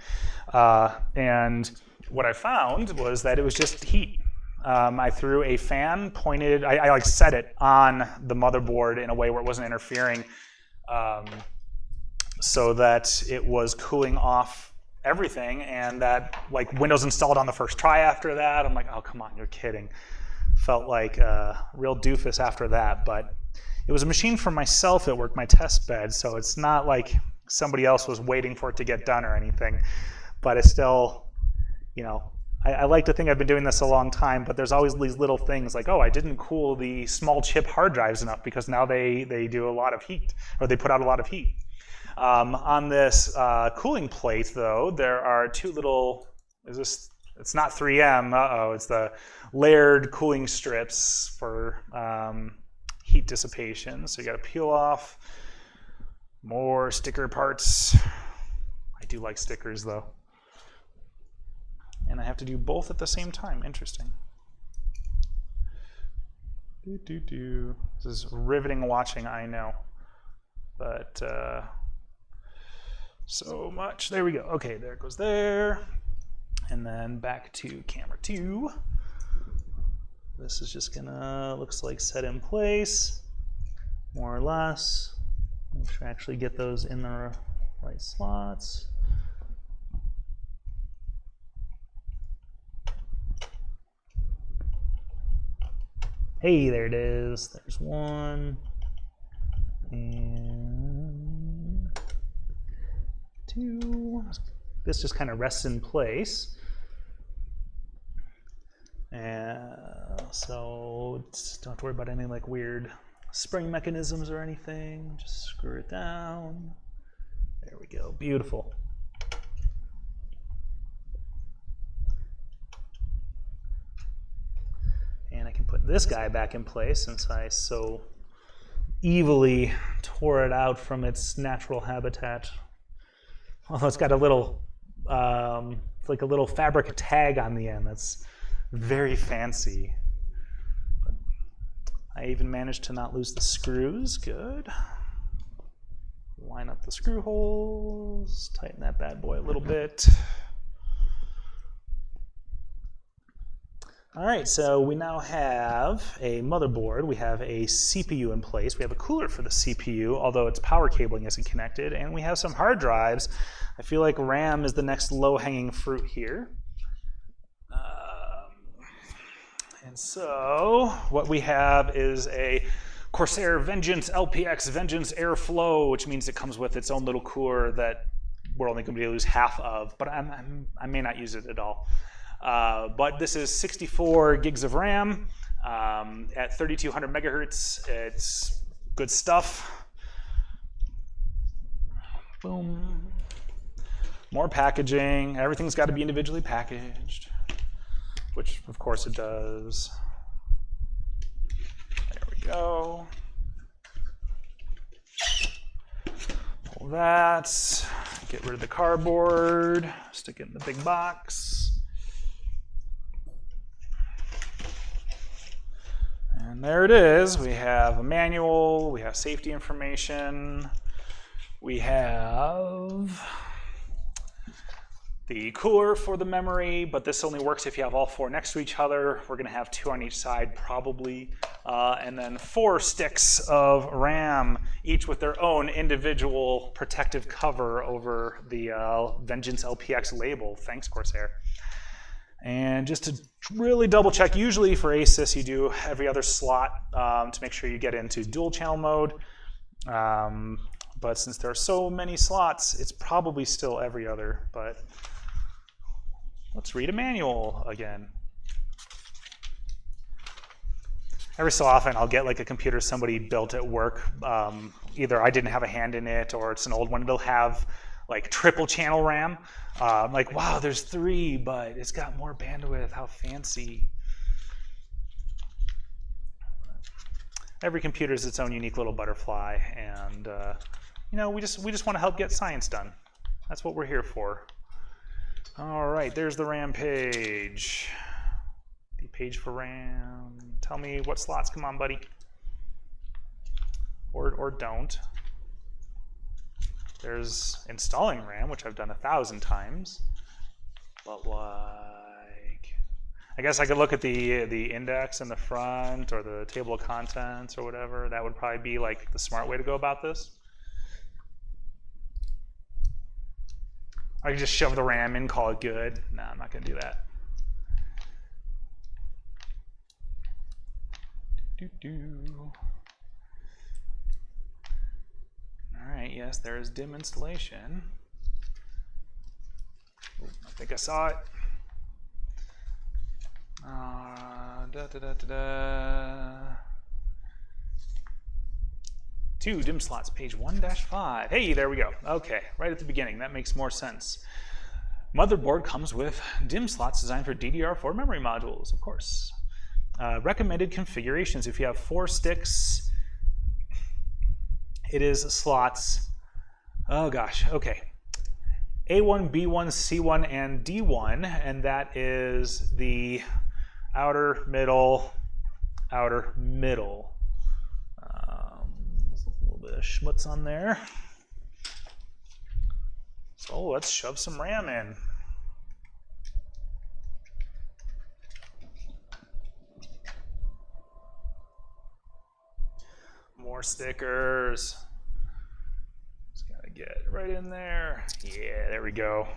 And what I found was that it was just heat. I threw a fan pointed, I like set it on the motherboard in a way where it wasn't interfering, so that it was cooling off everything, and that like Windows installed on the first try after that. I'm like, oh, come on, you're kidding. Felt like a real doofus after that, but it was a machine for myself at work, my test bed, so it's not like somebody else was waiting for it to get done or anything. But it's still, you know, I like to think I've been doing this a long time, but there's always these little things like, oh, I didn't cool the small chip hard drives enough because now they do a lot of heat, or they put out a lot of heat. On this cooling plate, though, there are 2 little, it's not 3M, uh-oh, it's the layered cooling strips for heat dissipation. So you got to peel off more sticker parts. I do like stickers though. And I have to do both at the same time. Interesting. This is riveting watching, I know. But so much. There we go. Okay, there it goes there. And then back to camera 2. This is just gonna, looks like set in place, more or less. Make sure I actually get those in the right slots. Hey, there it is. There's 1. And 2. This just kind of rests in place. And so don't have to worry about any like weird spring mechanisms or anything. Just screw it down. There we go. Beautiful. And I can put this guy back in place since I so evilly tore it out from its natural habitat Although it's got a little, like a little fabric tag on the end. That's very fancy. But I even managed to not lose the screws. Good. Line up the screw holes, tighten that bad boy a little bit. All right, so we now have a motherboard, we have a CPU in place, we have a cooler for the CPU, although its power cabling isn't connected, and we have some hard drives. I feel like RAM is the next low-hanging fruit here. And so what we have is a Corsair Vengeance LPX Vengeance Airflow, which means it comes with its own little cooler that we're only going to be able to use half of, but I may not use it at all. But this is 64 gigs of RAM at 3200 megahertz. It's good stuff. Boom. More packaging. Everything's got to be individually packaged, which of course it does. There we go. Pull that. Get rid of the cardboard. Stick it in the big box. And there it is. We have a manual. We have safety information. We have the cooler for the memory, but this only works if you have all four next to each other. We're going to have two on each side probably. And then 4 sticks of RAM, each with their own individual protective cover over the Vengeance LPX label. Thanks, Corsair. And just to really double check, usually for ASUS you do every other slot to make sure you get into dual channel mode. But since there are so many slots, it's probably still every other. But let's read a manual again. Every so often I'll get like a computer somebody built at work. Either I didn't have a hand in it or it's an old one. It'll have like triple channel RAM. I'm like, wow, there's 3, but it's got more bandwidth. How fancy. Every computer is its own unique little butterfly, and you know, we just want to help get science done. That's what we're here for. All right, there's the RAM page. The page for RAM. Tell me what slots. Come on, buddy. Or don't. There's installing RAM, which I've done 1,000 times. But like, I guess I could look at the index in the front or the table of contents or whatever. That would probably be like the smart way to go about this. I could just shove the RAM in, call it good. No, I'm not going to do that. All right, yes, there is dim installation. Oh, I think I saw it. 2 dim slots, page 1-5. Hey, there we go. Okay, right at the beginning. That makes more sense. Motherboard comes with dim slots designed for DDR4 memory modules, of course. Recommended configurations. If you have 4 sticks, it is slots. Oh gosh, okay. A1, B1, C1, and D1, and that is the outer, middle, outer, middle. There's a little bit of schmutz on there. So let's shove some RAM in. More stickers. Just gotta get right in there. Yeah, there we go.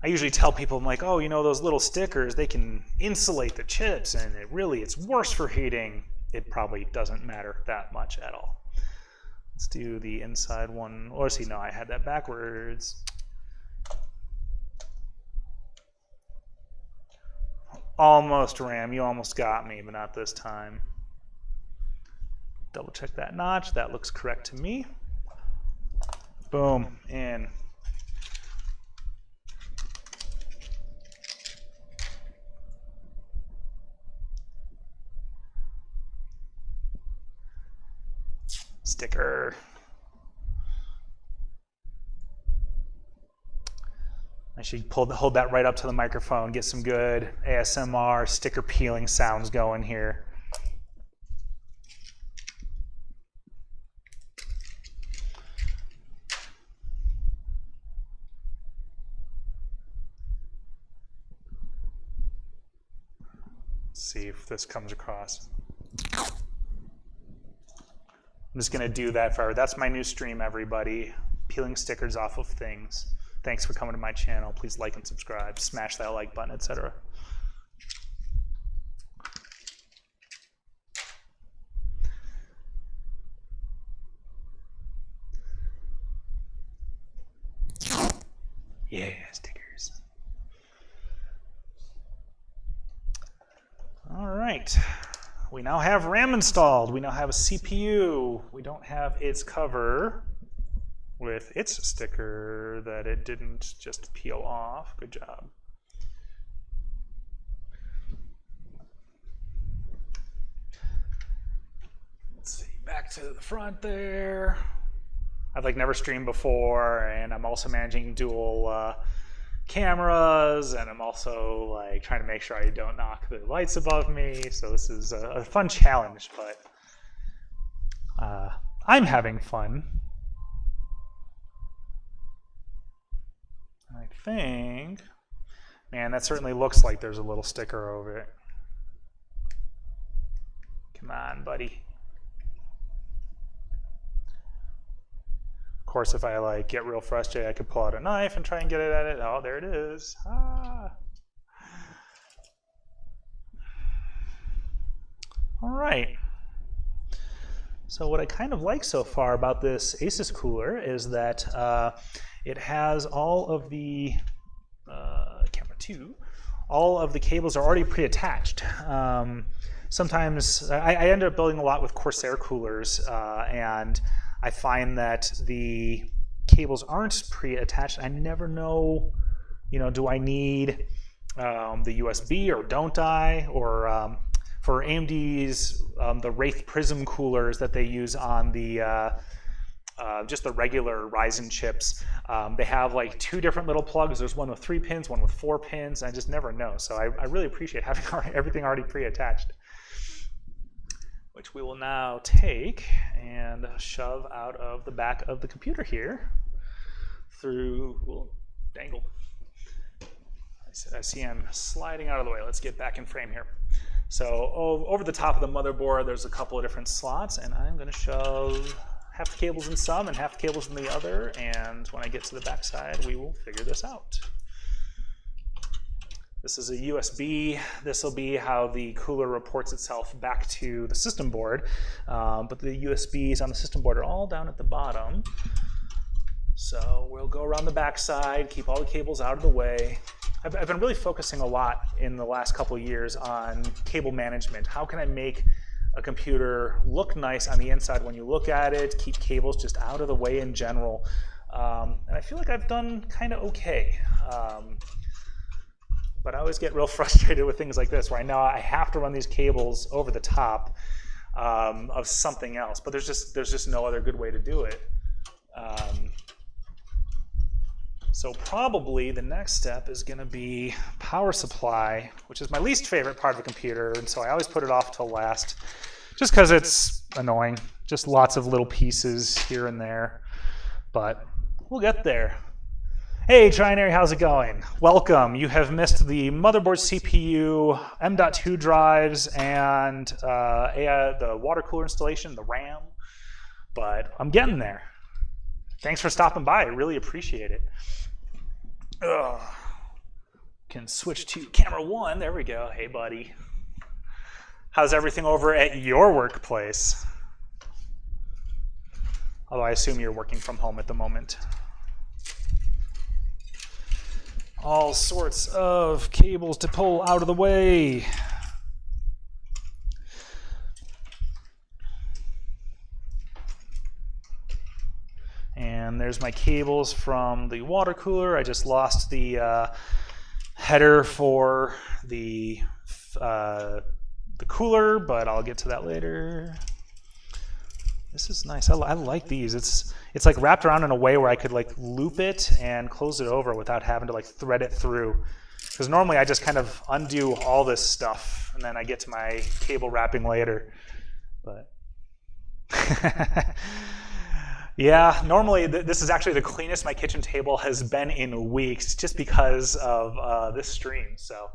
I usually tell people, I'm like, oh, you know, those little stickers, they can insulate the chips, and it's worse for heating. It probably doesn't matter that much at all. Let's do the inside one. Or see, no, I had that backwards. Almost, RAM. You almost got me, but not this time. Double check that notch. That looks correct to me. Boom, in. Sticker. I should hold that right up to the microphone, get some good ASMR sticker peeling sounds going here. Let's see if this comes across. I'm just going to do that forever. That's my new stream, everybody. Peeling stickers off of things. Thanks for coming to my channel. Please like and subscribe. Smash that like button, etc. Yeah, stickers. All right. We now have RAM installed. We now have a CPU. We don't have its cover with its sticker that it didn't just peel off. Good job. Let's see, back to the front there. I've never streamed before, and I'm also managing dual cameras, and I'm also trying to make sure I don't knock the lights above me. So this is a fun challenge, but I'm having fun. I think, man, that certainly looks like there's a little sticker over it. Come on, buddy. Of course, if I get real frustrated, I could pull out a knife and try and get it at it. Oh, there it is. Ah. All right. So what I kind of like so far about this Asus cooler is that it has all of the, camera 2, all of the cables are already pre-attached. Sometimes I end up building a lot with Corsair coolers, and I find that the cables aren't pre-attached. I never know, do I need the USB or don't I? Or for AMD's, the Wraith Prism coolers that they use on the just the regular Ryzen chips, they have 2 different little plugs. There's one with 3 pins, one with 4 pins. I just never know. So I really appreciate having everything already pre-attached, which we will now take and shove out of the back of the computer here through, we'll dangle. I see I'm sliding out of the way. Let's get back in frame here. So over the top of the motherboard, there's a couple of different slots, and I'm going to shove half the cables in some and half the cables in the other, and when I get to the back side, we will figure this out. This is a USB. This will be how the cooler reports itself back to the system board, but the USBs on the system board are all down at the bottom. So we'll go around the back side, keep all the cables out of the way. I've been really focusing a lot in the last couple of years on cable management. How can I make a computer look nice on the inside when you look at it, keep cables just out of the way in general? And I feel like I've done kind of okay. But I always get real frustrated with things like this, where I know I have to run these cables over the top of something else, but there's just no other good way to do it. So probably the next step is going to be power supply, which is my least favorite part of a computer, and so I always put it off till last, just because it's annoying. Just lots of little pieces here and there, but we'll get there. Hey Trinary, how's it going? Welcome. You have missed the motherboard, CPU, M.2 drives, and the water cooler installation, the RAM, but I'm getting there. Thanks for stopping by. I really appreciate it. Can switch to camera 1. There we go. Hey, buddy. How's everything over at your workplace? Although I assume you're working from home at the moment. All sorts of cables to pull out of the way. And there's my cables from the water cooler. I just lost the header for the cooler, but I'll get to that later. This is nice. I like these. It's like wrapped around in a way where I could like loop it and close it over without having to like thread it through. Because normally I just kind of undo all this stuff and then I get to my cable wrapping later. But yeah, normally this is actually the cleanest my kitchen table has been in weeks, just because of this stream. So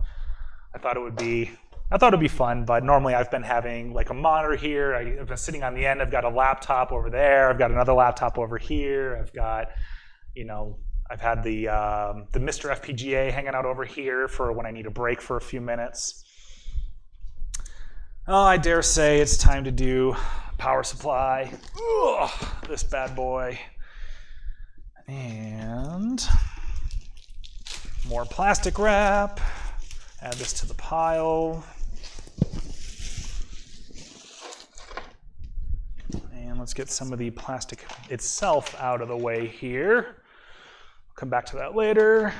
I thought it would be fun. But normally I've been having like a monitor here. I've been sitting on the end. I've got a laptop over there. I've got another laptop over here. I've got, I've had the Mr. FPGA hanging out over here for when I need a break for a few minutes. Oh, I dare say it's time to do power supply. Ugh, this bad boy. And more plastic wrap. Add this to the pile. And let's get some of the plastic itself out of the way here. Come back to that later.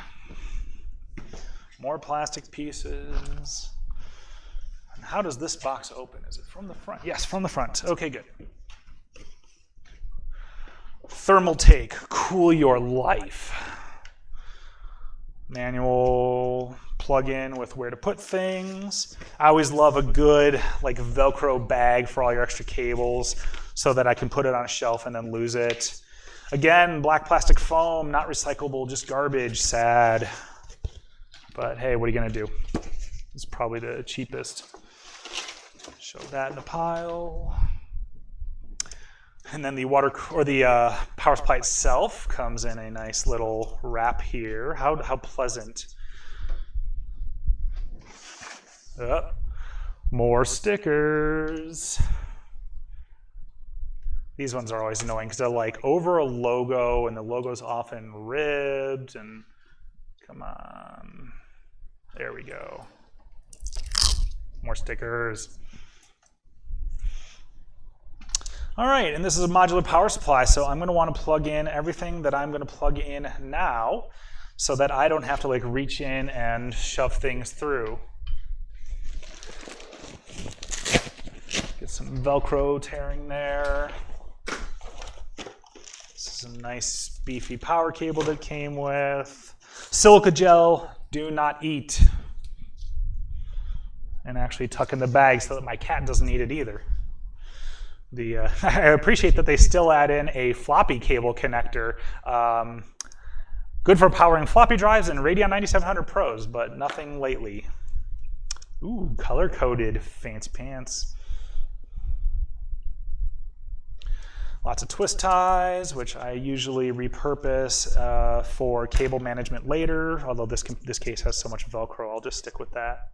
More plastic pieces. And how does this box open? Is it from the front? Yes, from the front. Okay, good. Thermal take, cool your life. Manual plug-in with where to put things. I always love a good like Velcro bag for all your extra cables so that I can put it on a shelf and then lose it. Again, black plastic foam, not recyclable, just garbage, sad. But hey, what are you gonna do? It's probably the cheapest. Show that in the pile. And then the power supply itself comes in a nice little wrap here. How pleasant. More stickers. These ones are always annoying because they're like over a logo and the logo's often ribbed and come on. There we go. More stickers. All right, and this is a modular power supply, so I'm going to want to plug in everything that I'm going to plug in now so that I don't have to like reach in and shove things through. Get some Velcro tearing there. This is a nice beefy power cable that came with. Silica gel, do not eat. And actually tuck in the bag so that my cat doesn't eat it either. I appreciate that they still add in a floppy cable connector. Good for powering floppy drives and Radeon 9700 Pros, but nothing lately. Ooh, color-coded fancy pants. Lots of twist ties, which I usually repurpose for cable management later, although this case has so much Velcro, I'll just stick with that.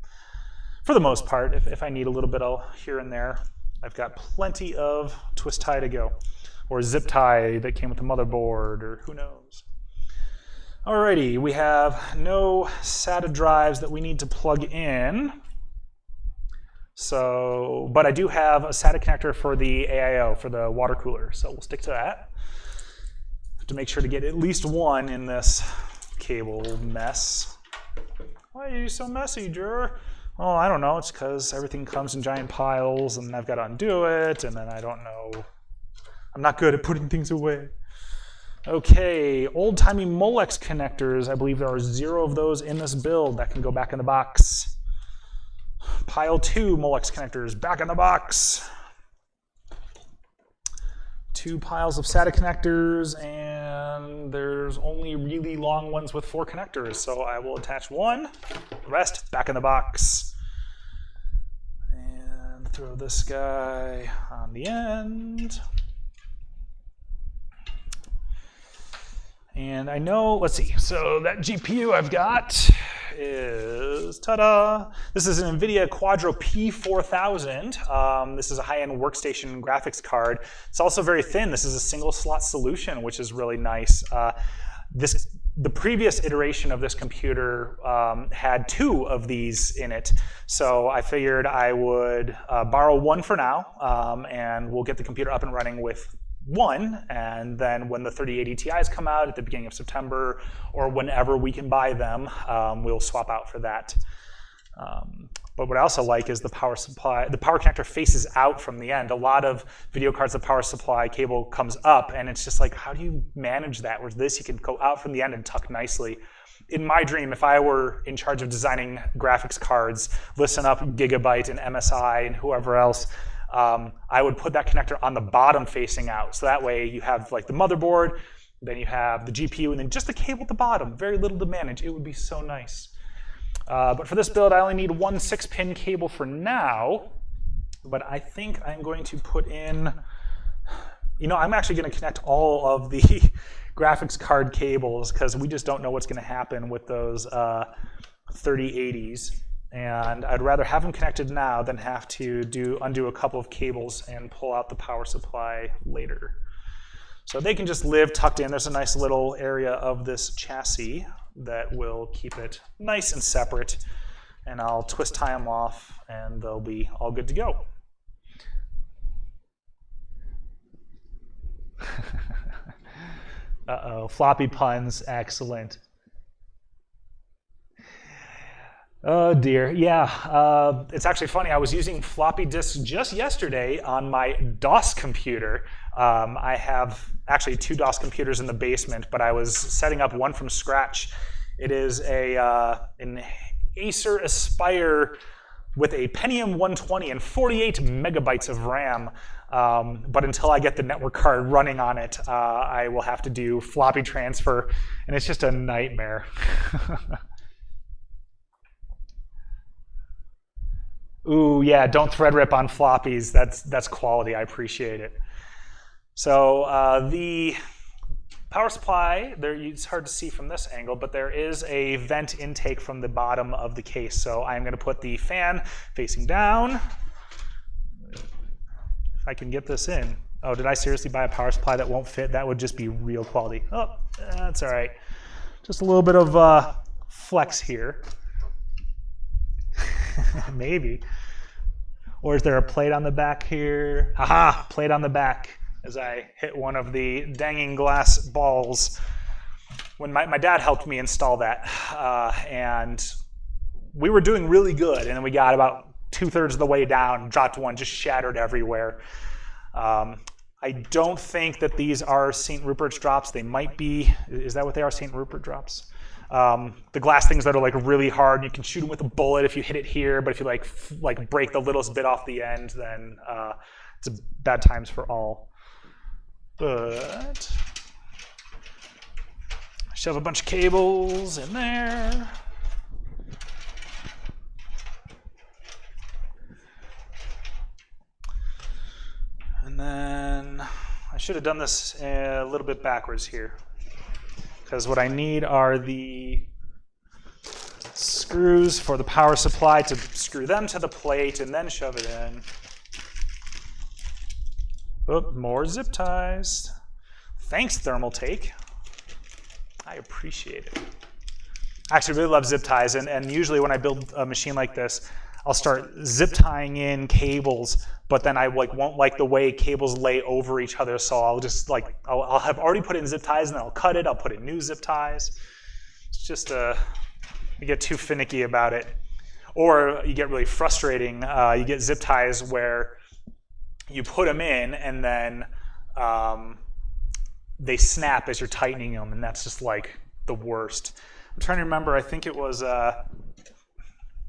For the most part, if I need a little bit of here and there, I've got plenty of twist tie to go, or zip tie that came with the motherboard, or who knows. Alrighty, we have no SATA drives that we need to plug in. So, but I do have a SATA connector for the AIO, for the water cooler, so we'll stick to that. Have to make sure to get at least one in this cable mess. Why are you so messy, Drew? Oh, I don't know, it's because everything comes in giant piles and I've got to undo it, and then I don't know. I'm not good at putting things away. Okay, old-timey Molex connectors. I believe there are 0 of those in this build that can go back in the box. Pile 2 Molex connectors, back in the box. 2 piles of SATA connectors, and there's only really long ones with 4 connectors, so I will attach 1, the rest back in the box. And throw this guy on the end. And I know, let's see, so that GPU I've got is, ta-da! This is an NVIDIA Quadro P4000. This is a high-end workstation graphics card. It's also very thin. This is a single slot solution, which is really nice. The previous iteration of this computer had 2 of these in it. So I figured I would borrow 1 for now, and we'll get the computer up and running with 1, and then when the 3080 Ti's come out at the beginning of September, or whenever we can buy them, we'll swap out for that. But what I also like is the power supply. The power connector faces out from the end. A lot of video cards, the power supply cable comes up, and it's just like, how do you manage that? Whereas this, you can go out from the end and tuck nicely. In my dream, if I were in charge of designing graphics cards, listen up Gigabyte and MSI and whoever else, I would put that connector on the bottom facing out. So that way you have like the motherboard, then you have the GPU, and then just the cable at the bottom. Very little to manage. It would be so nice. But for this build, I only need one 6-pin cable for now. But I think I'm going to put in, I'm actually going to connect all of the graphics card cables because we just don't know what's going to happen with those 3080s. And I'd rather have them connected now than have to undo a couple of cables and pull out the power supply later. So they can just live tucked in. There's a nice little area of this chassis that will keep it nice and separate. And I'll twist tie them off and they'll be all good to go. Uh-oh, floppy puns, excellent. Oh dear, yeah, it's actually funny. I was using floppy disks just yesterday on my DOS computer. I have actually 2 DOS computers in the basement, but I was setting up one from scratch. It is an Acer Aspire with a Pentium 120 and 48 megabytes of RAM. But until I get the network card running on it, I will have to do floppy transfer, and it's just a nightmare. Ooh, yeah, don't thread rip on floppies. That's quality. I appreciate it. So the power supply, it's hard to see from this angle, but there is a vent intake from the bottom of the case. So I'm going to put the fan facing down. If I can get this in. Oh, did I seriously buy a power supply that won't fit? That would just be real quality. Oh, that's all right. Just a little bit of flex here. Maybe. Or is there a plate on the back here? Haha, plate on the back as I hit one of the danging glass balls. When my dad helped me install that, and we were doing really good, and then we got about 2/3 of the way down, dropped one, just shattered everywhere. I don't think that these are St. Rupert's drops. They might be. Is that what they are, St. Rupert drops? The glass things that are like really hard, you can shoot them with a bullet if you hit it here, but if you like break the littlest bit off the end, then it's bad times for all. But shove a bunch of cables in there. And then I should have done this a little bit backwards here, because what I need are the screws for the power supply to screw them to the plate and then shove it in. Oh, more zip ties. Thanks, Thermal Take. I appreciate it. I actually really love zip ties, and usually when I build a machine like this, I'll start zip tying in cables, but then I won't like the way cables lay over each other, so I'll just I'll have already put in zip ties, and then I'll cut it, I'll put in new zip ties. It's just you get too finicky about it. Or you get really frustrating. You get zip ties where you put them in, and then they snap as you're tightening them, and that's just like the worst. I'm trying to remember, I think it was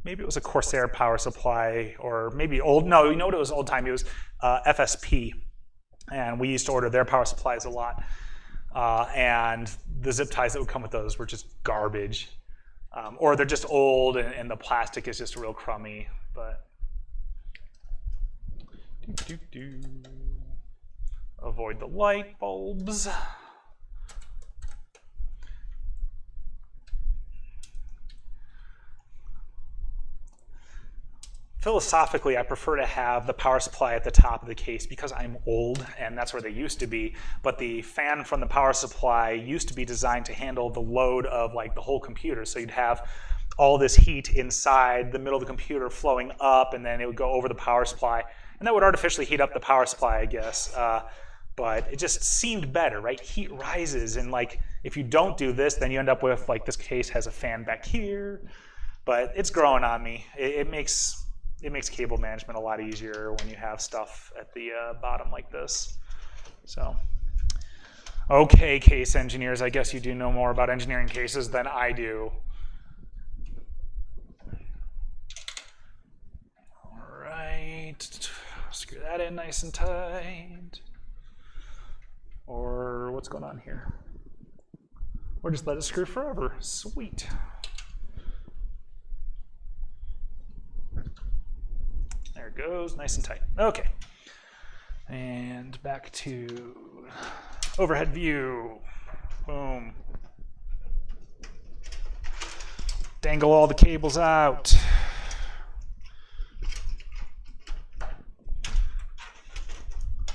maybe it was a Corsair power supply, or maybe old, no, you know what it was old time? It was FSP, and we used to order their power supplies a lot. And the zip ties that would come with those were just garbage. Or they're just old, and the plastic is just real crummy. But avoid the light bulbs. Philosophically, I prefer to have the power supply at the top of the case because I'm old, and that's where they used to be. But the fan from the power supply used to be designed to handle the load of like the whole computer. So you'd have all this heat inside the middle of the computer flowing up, and then it would go over the power supply. And that would artificially heat up the power supply, I guess. But it just seemed better, right? Heat rises, and like if you don't do this, then you end up with like this case has a fan back here. but it's growing on me. It makes cable management a lot easier when you have stuff at the bottom like this. So, okay, case engineers, I guess you do know more about engineering cases than I do. All right, screw that in nice and tight. Or what's going on here? Or just let it screw forever. Sweet. There it goes, nice and tight. Okay. And back to overhead view. Boom. Dangle all the cables out.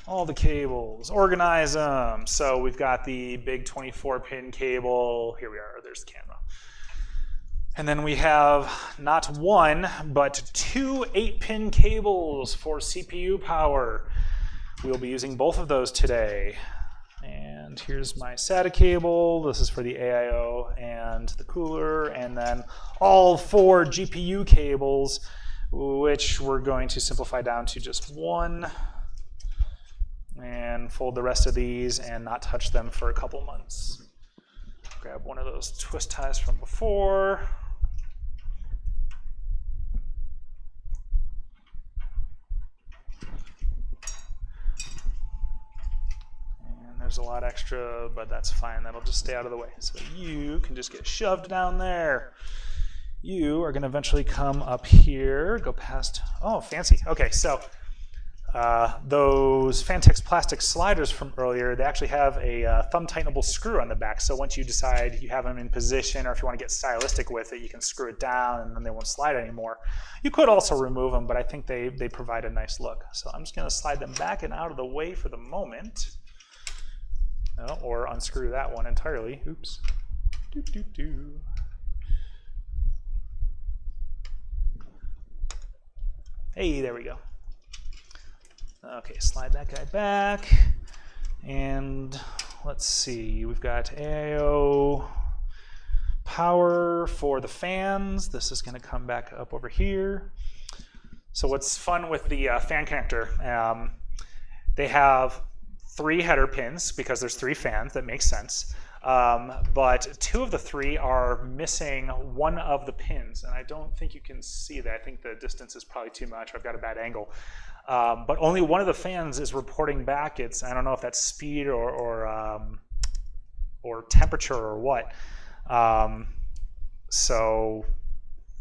All the cables, organize them. So we've got the big 24-pin cable. Here we are, there's the camera. And then we have not one, but two 8-pin cables for CPU power. We'll be using both of those today. And here's my SATA cable. This is for the AIO and the cooler. And then all 4 GPU cables, which we're going to simplify down to just one. And fold the rest of these and not touch them for a couple months. Grab one of those twist ties from before. And there's a lot extra, but that's fine. That'll just stay out of the way. So you can just get shoved down there. You are going to eventually come up here, go past. Oh, fancy. Okay, so those Fantex plastic sliders from earlier, they actually have a thumb tightenable screw on the back. So once you decide you have them in position, or if you want to get stylistic with it, you can screw it down and then they won't slide anymore. You could also remove them, but I think they provide a nice look. So I'm just going to slide them back and out of the way for the moment. Oh, or unscrew that one entirely. Oops. Hey, there we go. Okay, slide that guy back, and let's see, we've got AIO power for the fans. This is going to come back up over here. So what's fun with the fan connector, they have 3 header pins because there's 3 fans. That makes sense. But 2 of the 3 are missing one of the pins, and I don't think you can see that. I think the distance is probably too much. I've got a bad angle. But only one of the fans is reporting back its, I don't know if that's speed or temperature or what. So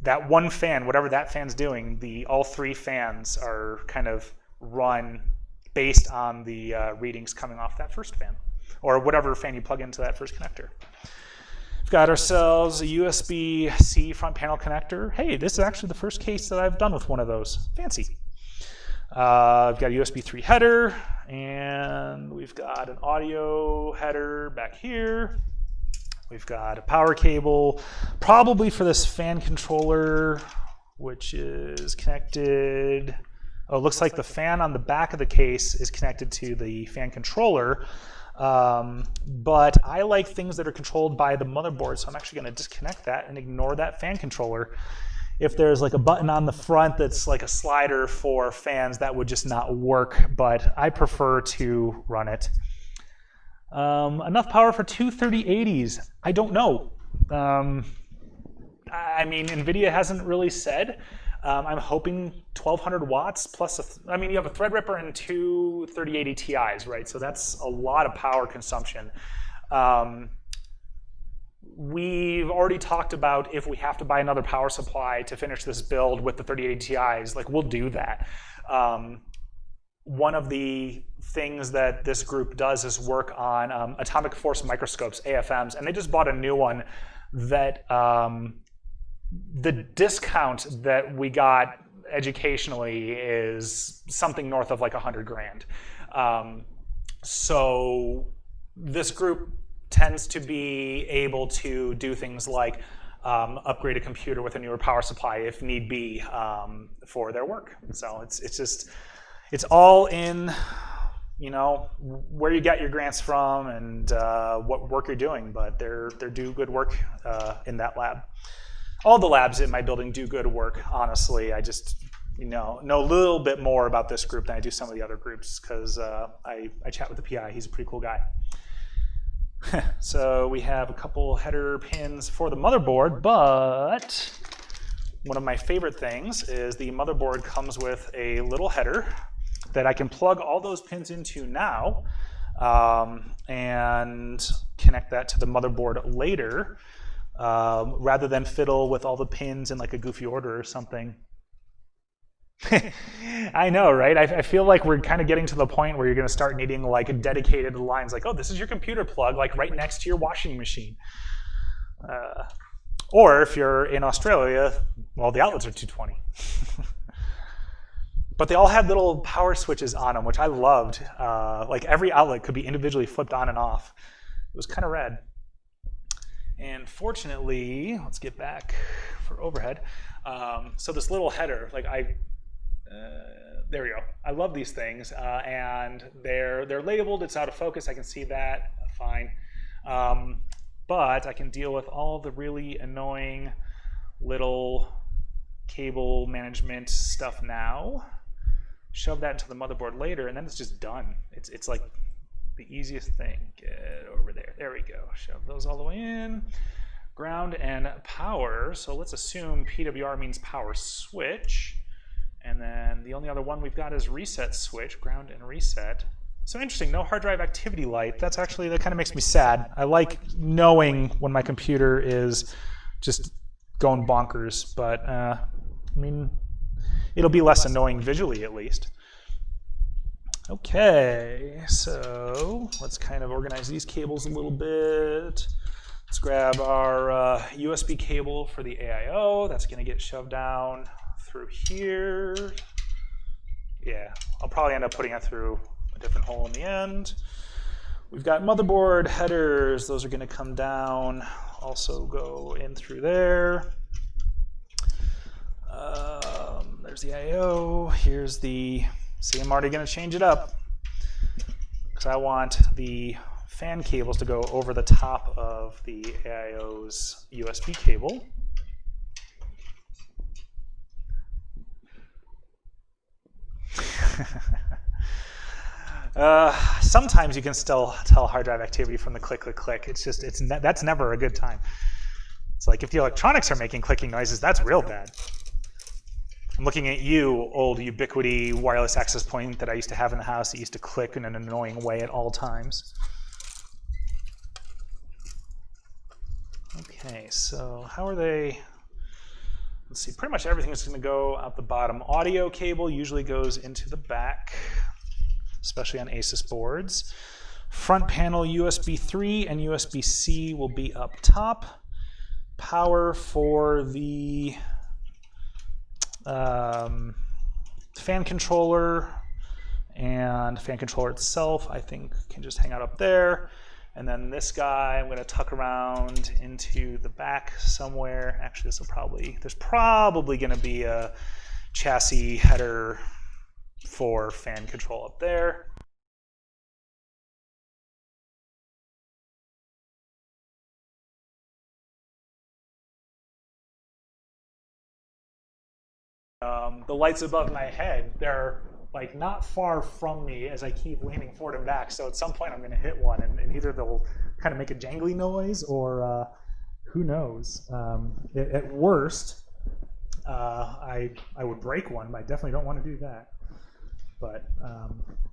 that one fan, whatever that fan's doing, all 3 fans are kind of run based on the readings coming off that first fan, or whatever fan you plug into that first connector. We've got ourselves a USB-C front panel connector. Hey, this is actually the first case that I've done with one of those. Fancy. I've got a USB 3 header, and we've got an audio header back here. We've got a power cable, probably for this fan controller, which is connected. Oh, it looks like the fan on the back of the case is connected to the fan controller. But I like things that are controlled by the motherboard, so I'm actually going to disconnect that and ignore that fan controller. If there's like a button on the front that's like a slider for fans, that would just not work, but I prefer to run it. Enough power for 2 3080s? I don't know. I mean, NVIDIA hasn't really said. I'm hoping 1200 watts plus, I mean, you have a Threadripper and 2 3080 Ti's, right? So that's a lot of power consumption. We've already talked about if we have to buy another power supply to finish this build with the 3080 Ti's, like we'll do that. One of the things that this group does is work on atomic force microscopes, AFMs, and they just bought a new one that the discount that we got educationally is something north of like 100 grand. So this group tends to be able to do things like upgrade a computer with a newer power supply if need be for their work. So it's all in, you know, where you get your grants from and what work you're doing, but they're do good work in that lab. all the labs in my building do good work, honestly. I just know a little bit more about this group than I do some of the other groups because I chat with the PI. He's a pretty cool guy. So we have a couple header pins for the motherboard, but one of my favorite things is the motherboard comes with a little header that I can plug all those pins into now and connect that to the motherboard later rather than fiddle with all the pins in like a goofy order or something. I know, right? I feel like we're kind of getting to the point where you're going to start needing like dedicated lines like, oh, this is your computer plug, like right next to your washing machine. Or if you're in Australia, well, the outlets are 220. But they all had little power switches on them, which I loved. Like every outlet could be individually flipped on and off. It was kind of rad. And fortunately, let's get back for overhead. So this little header, like there we go. I love these things, and they're labeled. It's out of focus. I can see that fine, but I can deal with all the really annoying little cable management stuff now. Shove that into the motherboard later, and then it's just done. It's like the easiest thing. Get over there. There we go. Shove those all the way in. Ground and power. So let's assume PWR means power switch. And then the only other one we've got is reset switch, ground and reset. So interesting, no hard drive activity light. That kind of makes me sad. I like knowing when my computer is just going bonkers, but I mean, it'll be less annoying visually at least. Okay, so let's kind of organize these cables a little bit. Let's grab our USB cable for the AIO. That's gonna get shoved down through here. Yeah, I'll probably end up putting it through a different hole in the end. We've got motherboard headers. Those are going to come down, also go in through there. There's the I/O. Here's the, see, I'm already going to change it up because I want the fan cables to go over the top of the AIO's USB cable. Sometimes you can still tell hard drive activity from the click, click, click. It's just, that's never a good time. It's like if the electronics are making clicking noises, that's real bad. I'm looking at you, old Ubiquiti wireless access point that I used to have in the house that used to click in an annoying way at all times. Okay, so how are they? Let's see, pretty much everything is going to go out the bottom. Audio cable usually goes into the back, especially on Asus boards. Front panel USB 3 and USB-C will be up top. Power for the fan controller and fan controller itself, I think, can just hang out up there. And then this guy, I'm going to tuck around into the back somewhere. Actually, there's probably going to be a chassis header for fan control up there. The lights above my head, they're like not far from me as I keep leaning forward and back. So at some point I'm going to hit one, and either they'll kind of make a jangly noise, or who knows. At worst, I would break one, but I definitely don't want to do that. But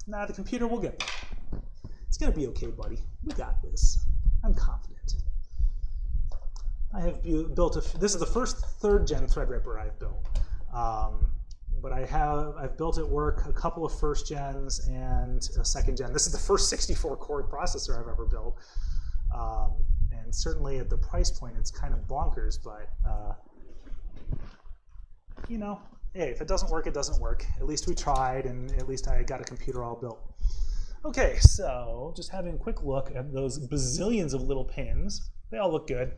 nah, the computer will get there. It's going to be okay, buddy. We got this. I'm confident. I have built this is the first 3rd gen Threadripper I've built. But I've built at work a couple of 1st gens and a 2nd gen. This is the first 64-core processor I've ever built. And certainly at the price point, it's kind of bonkers, but you know, hey, if it doesn't work, it doesn't work. At least we tried, and at least I got a computer all built. Okay, so just having a quick look at those bazillions of little pins. They all look good.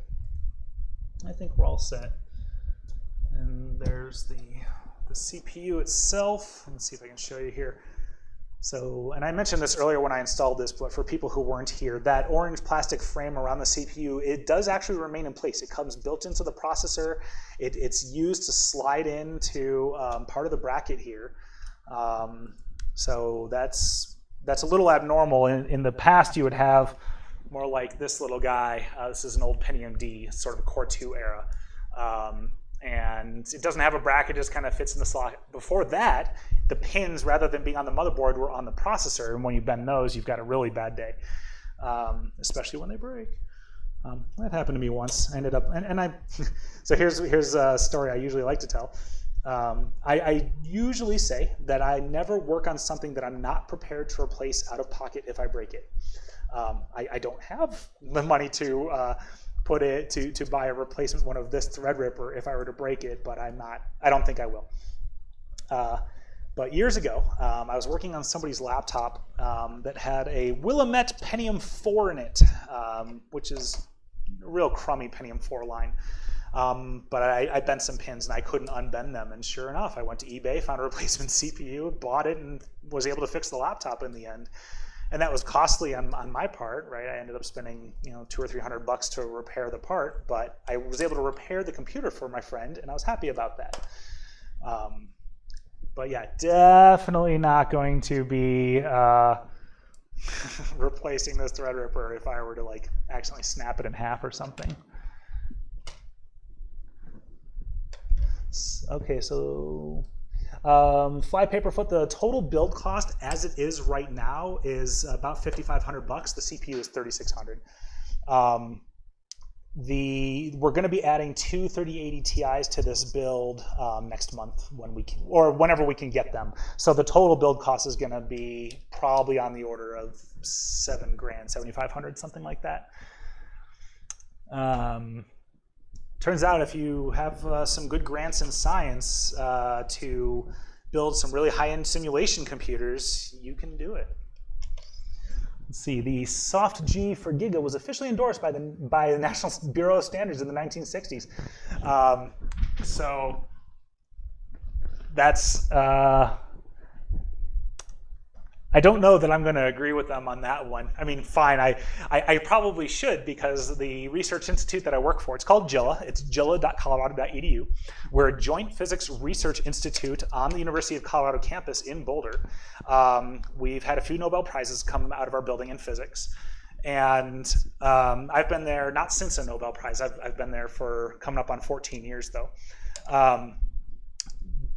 I think we're all set. And there's the CPU itself. Let's see if I can show you here. So, and I mentioned this earlier when I installed this, but for people who weren't here, that orange plastic frame around the CPU, it does actually remain in place. It comes built into the processor. It's used to slide into part of the bracket here. So that's a little abnormal. In the past, you would have more like this little guy. This is an old Pentium D, sort of a Core 2 era. And it doesn't have a bracket, it just kind of fits in the slot. Before that, the pins, rather than being on the motherboard, were on the processor, and when you bend those, you've got a really bad day, especially when they break. That happened to me once. I ended up, so here's a story I usually like to tell. I usually say that I never work on something that I'm not prepared to replace out of pocket if I break it. I don't have the money to put it to buy a replacement one of this Threadripper if I were to break it, but I don't think I will. But years ago, I was working on somebody's laptop that had a Willamette Pentium 4 in it, which is a real crummy Pentium 4 line. But I bent some pins and I couldn't unbend them, and sure enough, I went to eBay, found a replacement CPU, bought it, and was able to fix the laptop in the end. And that was costly on my part, right? I ended up spending $200 or $300 to repair the part, but I was able to repair the computer for my friend, and I was happy about that. But yeah, definitely not going to be replacing this Threadripper if I were to like accidentally snap it in half or something. Okay, so Flypaper Foot, the total build cost as it is right now is about $5,500. The CPU is $3,600. We're going to be adding two 3080 Ti's to this build next month when we can, or whenever we can get them. So the total build cost is going to be probably on the order of $7,000, $7,500, something like that. Turns out if you have some good grants in science to build some really high-end simulation computers, you can do it. Let's see, the soft G for Giga was officially endorsed by the National Bureau of Standards in the 1960s. So that's, I don't know that I'm going to agree with them on that one. I mean, fine, I probably should, because the research institute that I work for, it's called JILA. It's jilla.colorado.edu. We're a joint physics research institute on the University of Colorado campus in Boulder. We've had a few Nobel Prizes come out of our building in physics. And I've been there, not since a Nobel Prize, I've been there for coming up on 14 years though.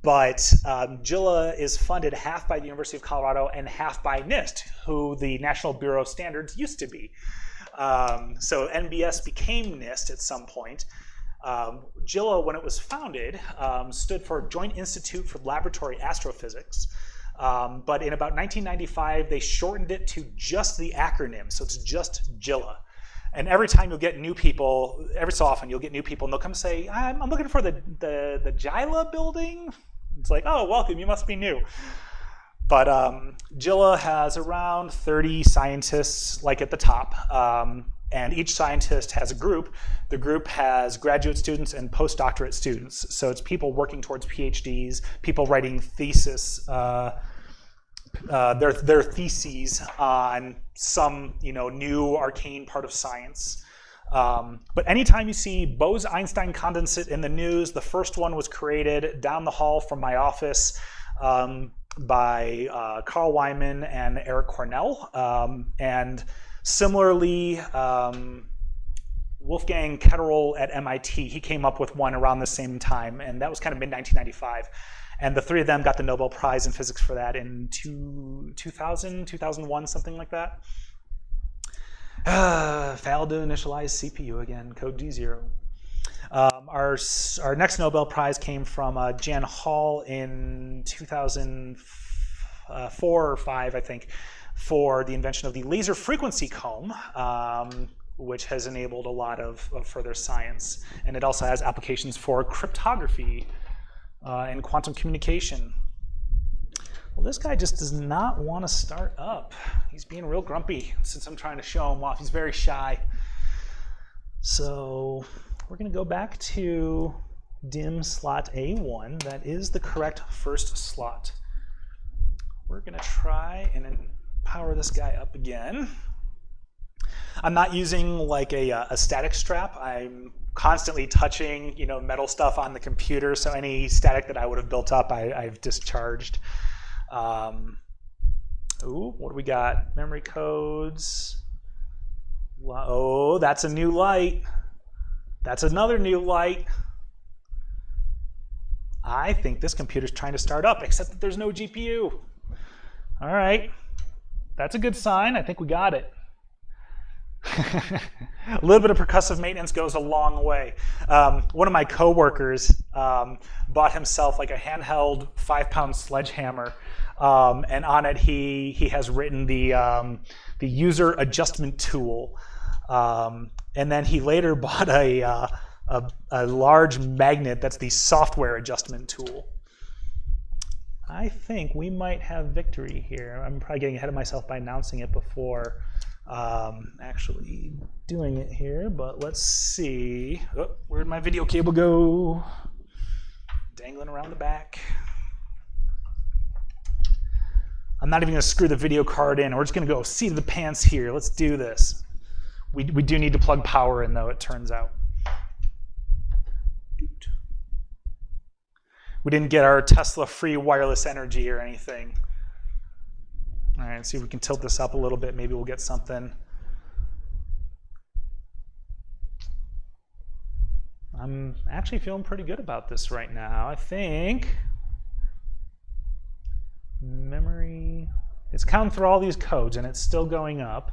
But JILA is funded half by the University of Colorado and half by NIST, who the National Bureau of Standards used to be. So NBS became NIST at some point. JILA, when it was founded, stood for Joint Institute for Laboratory Astrophysics. But in about 1995, they shortened it to just the acronym, so it's just JILA. And every time you'll get new people, every so often you'll get new people, and they'll come say, I'm looking for the JILA building. It's like, oh, welcome, you must be new. But JILA has around 30 scientists, like at the top, and each scientist has a group. The group has graduate students and postdoctorate students. So it's people working towards PhDs, people writing thesis, their theses on some new arcane part of science. But anytime you see Bose-Einstein condensate in the news, the first one was created down the hall from my office by Carl Wyman and Eric Cornell. And similarly, Wolfgang Ketterl at MIT, he came up with one around the same time, and that was kind of mid-1995. And the three of them got the Nobel Prize in physics for that in 2000, 2001, something like that. Failed to initialize CPU again, code D0. Our next Nobel Prize came from Jan Hall in 2004 or 5, I think, for the invention of the laser frequency comb, which has enabled a lot of further science. And it also has applications for cryptography and quantum communication. Well, this guy just does not want to start up. He's being real grumpy since I'm trying to show him off. He's very shy. So we're going to go back to DIMM slot A1. That is the correct first slot. we're going to try and then power this guy up again. I'm not using like a static strap. I'm constantly touching, metal stuff on the computer, so any static that I would have built up, I've discharged. Ooh, what do we got? Memory codes. Oh, that's a new light. That's another new light. I think this computer's trying to start up, except that there's no GPU. All right, that's a good sign. I think we got it. A little bit of percussive maintenance goes a long way. One of my coworkers bought himself like a handheld 5-pound sledgehammer, and on it he has written the user adjustment tool, and then he later bought a large magnet that's the software adjustment tool. I think we might have victory here. I'm probably getting ahead of myself by announcing it before actually doing it here, but let's see. Oh, where'd my video cable go? Dangling around the back. I'm not even going to screw the video card in. We're just going to go seat of the pants here. Let's do this. We do need to plug power in, though, it turns out. We didn't get our Tesla free wireless energy or anything. All right, let's see if we can tilt this up a little bit. Maybe we'll get something. I'm actually feeling pretty good about this right now. I think memory, it's counting through all these codes and it's still going up.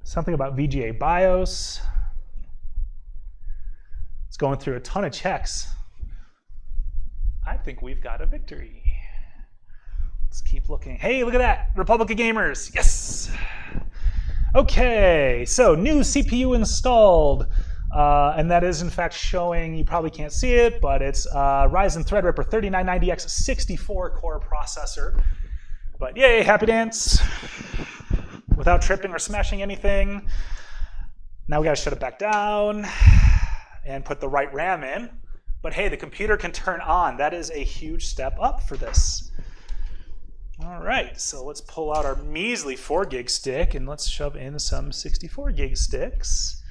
Something about VGA BIOS. It's going through a ton of checks. I think we've got a victory. Let's keep looking. Hey, look at that. Republic of Gamers. Yes. Okay, so new CPU installed. And that is, in fact, showing, you probably can't see it, but it's Ryzen Threadripper 3990X 64-core processor. But yay, happy dance. Without tripping or smashing anything. Now we got to shut it back down and put the right RAM in. But hey, the computer can turn on. That is a huge step up for this. All right, so let's pull out our measly 4 gig stick and let's shove in some 64 gig sticks.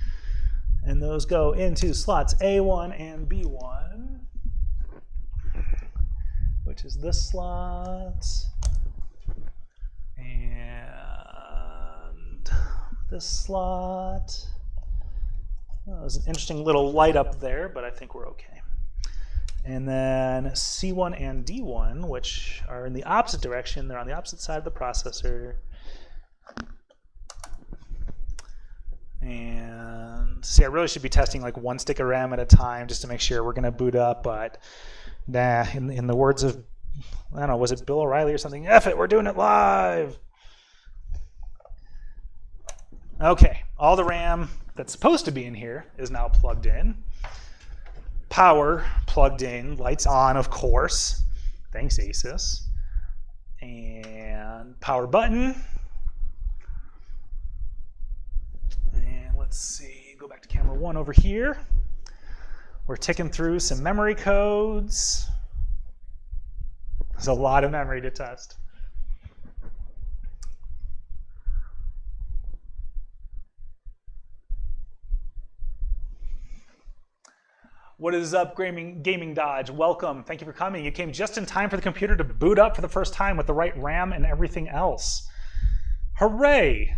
And those go into slots A1 and B1, which is this slot and this slot. Well, there's an interesting little light up there, but I think we're okay. And then C1 and D1, which are in the opposite direction. They're on the opposite side of the processor. And see, I really should be testing like 1 stick of RAM at a time just to make sure we're going to boot up. But nah, in the words of, I don't know, was it Bill O'Reilly or something? F it, we're doing it live. Okay, all the RAM that's supposed to be in here is now plugged in. Power plugged in, lights on, of course. Thanks, Asus. And power button. And let's see, go back to camera 1 over here. We're ticking through some memory codes. There's a lot of memory to test. What is up, Gaming Dodge? Welcome. Thank you for coming. You came just in time for the computer to boot up for the first time with the right RAM and everything else. Hooray!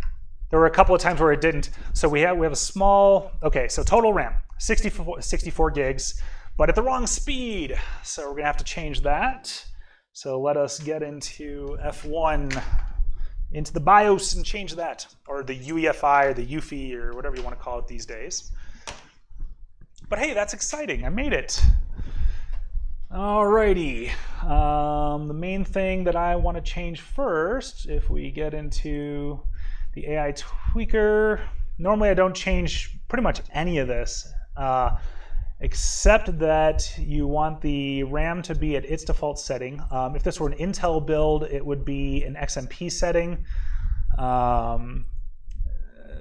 There were a couple of times where it didn't. So we have a small, okay, so total RAM, 64 gigs, but at the wrong speed. So we're gonna have to change that. So let us get into F1, into the BIOS and change that, or the UEFI or the UFI or whatever you want to call it these days. But hey, that's exciting. I made it. Alrighty. The main thing that I want to change first, if we get into the AI tweaker, normally I don't change pretty much any of this, except that you want the RAM to be at its default setting. If this were an Intel build, it would be an XMP setting.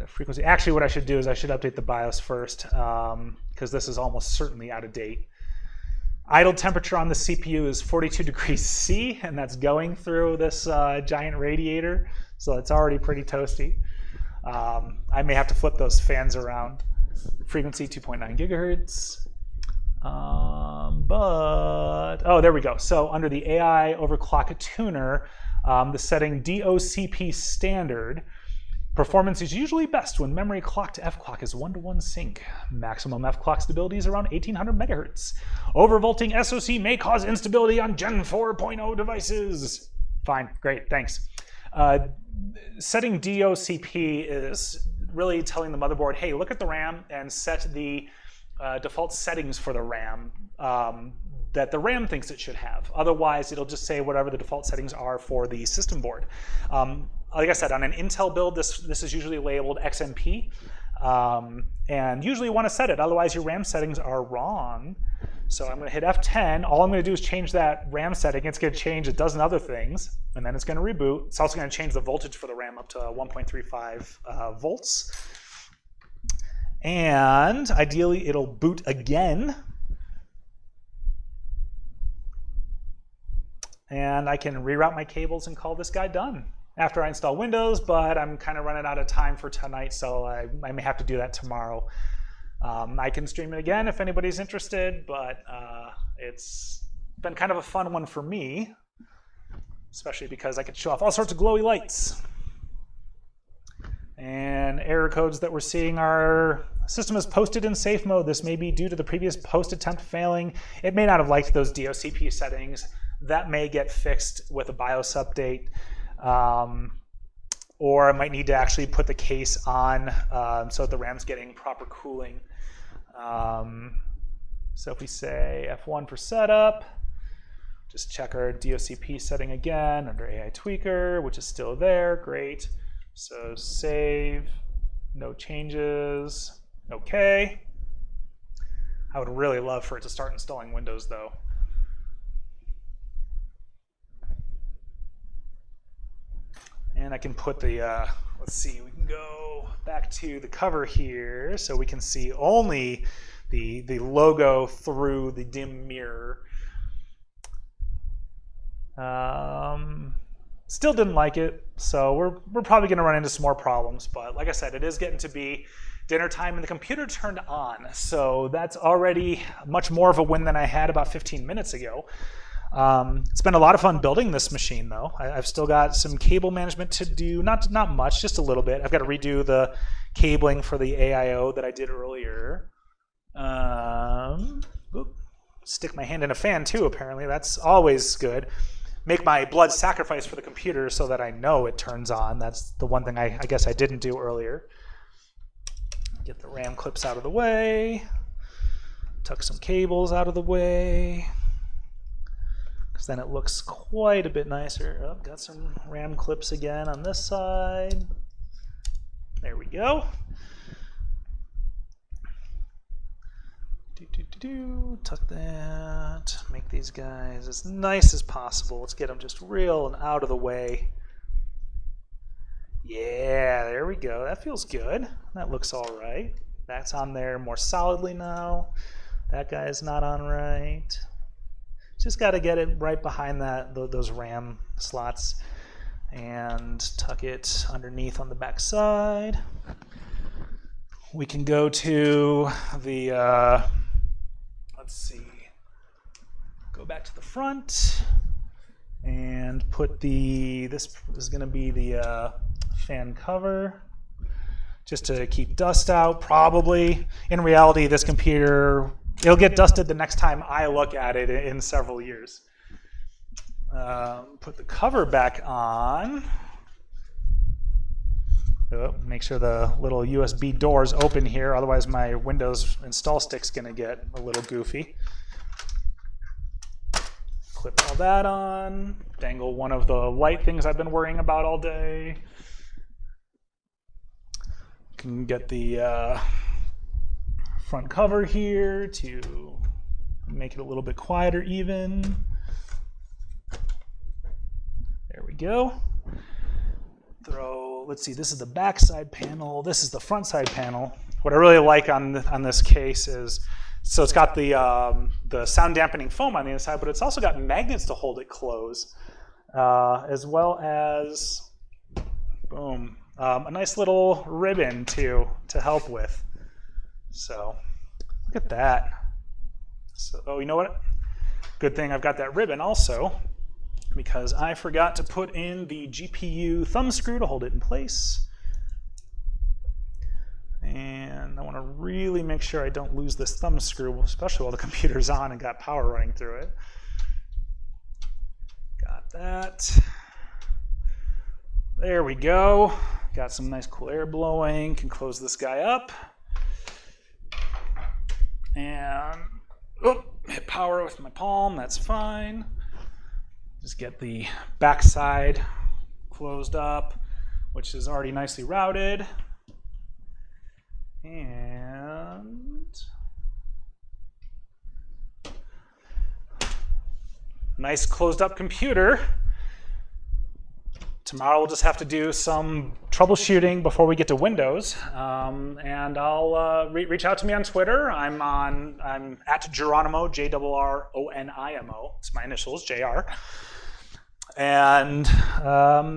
Frequency. Actually, what I should do is I should update the BIOS first, because this is almost certainly out of date. Idle temperature on the CPU is 42 degrees C, and that's going through this giant radiator, so it's already pretty toasty. I may have to flip those fans around. Frequency 2.9 gigahertz. Oh, there we go. So under the AI overclock tuner, the setting DOCP standard, performance is usually best when memory clock to F-clock is 1-to-1 sync. Maximum F-clock stability is around 1800 megahertz. Overvolting SoC may cause instability on Gen 4.0 devices. Fine, great, thanks. Setting DOCP is really telling the motherboard, hey, look at the RAM and set the default settings for the RAM that the RAM thinks it should have. Otherwise, it'll just say whatever the default settings are for the system board. Like I said, on an Intel build, this is usually labeled XMP, and usually you want to set it, otherwise your RAM settings are wrong. So I'm going to hit F10. All I'm going to do is change that RAM setting. It's going to change a dozen other things, and then it's going to reboot. It's also going to change the voltage for the RAM up to 1.35 volts. And ideally, it'll boot again. And I can reroute my cables and call this guy done after I install Windows, but I'm kind of running out of time for tonight, so I may have to do that tomorrow. I can stream it again if anybody's interested, but it's been kind of a fun one for me, especially because I could show off all sorts of glowy lights. And error codes that we're seeing are system is posted in safe mode. This may be due to the previous post attempt failing. It may not have liked those DOCP settings. That may get fixed with a BIOS update. Or I might need to actually put the case on so the RAM's getting proper cooling. So if we say F1 for setup, just check our DOCP setting again under AI Tweaker, which is still there, great. So save, no changes, okay. I would really love for it to start installing Windows though. And I can put the, let's see, we can go back to the cover here so we can see only the logo through the dim mirror. Still didn't like it, so we're probably going to run into some more problems. But like I said, it is getting to be dinner time and the computer turned on. So that's already much more of a win than I had about 15 minutes ago. It's been a lot of fun building this machine, though. I've still got some cable management to do, not much, just a little bit. I've got to redo the cabling for the AIO that I did earlier. Stick my hand in a fan, too, apparently. That's always good. Make my blood sacrifice for the computer so that I know it turns on. That's the one thing I guess I didn't do earlier. Get the RAM clips out of the way. Tuck some cables out of the way. Then it looks quite a bit nicer. Oh, got some RAM clips again on this side. There we go. Tuck that. Make these guys as nice as possible. Let's get them just real and out of the way. Yeah, there we go. That feels good. That looks all right. That's on there more solidly now. That guy's not on right. Just got to get it right behind those RAM slots and tuck it underneath on the back side. We can go to the, let's see, go back to the front and put this is going to be the fan cover just to keep dust out, probably. In reality, this computer, it'll get dusted the next time I look at it in several years. Put the cover back on. Oh, make sure the little USB door's open here, otherwise my Windows install stick's gonna get a little goofy. Clip all that on. Dangle one of the light things I've been worrying about all day. Can get the front cover here to make it a little bit quieter even. There we go. Let's see, this is the back side panel, this is the front side panel. What I really like on this case is So it's got the sound dampening foam on the inside, but it's also got magnets to hold it closed, as well as, boom, a nice little ribbon to help with. So look at that. So, oh, you know what? Good thing I've got that ribbon also, because I forgot to put in the GPU thumb screw to hold it in place. And I want to really make sure I don't lose this thumb screw, especially while the computer's on and got power running through it. Got that. There we go. Got some nice cool air blowing. Can close this guy up. And hit power with my palm. That's fine. Just get the backside closed up, which is already nicely routed. And nice closed up computer. Tomorrow we'll just have to do some troubleshooting before we get to Windows, and I'll reach out to me on Twitter. I'm at Geronimo, JRRONIMO. It's my initials, JR. And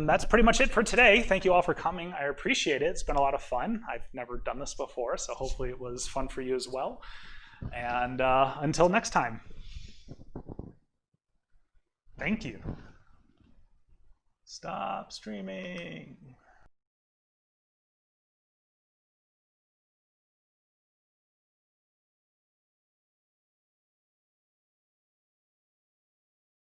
that's pretty much it for today. Thank you all for coming. I appreciate it. It's been a lot of fun. I've never done this before, so hopefully it was fun for you as well. And until next time, thank you. Stop streaming.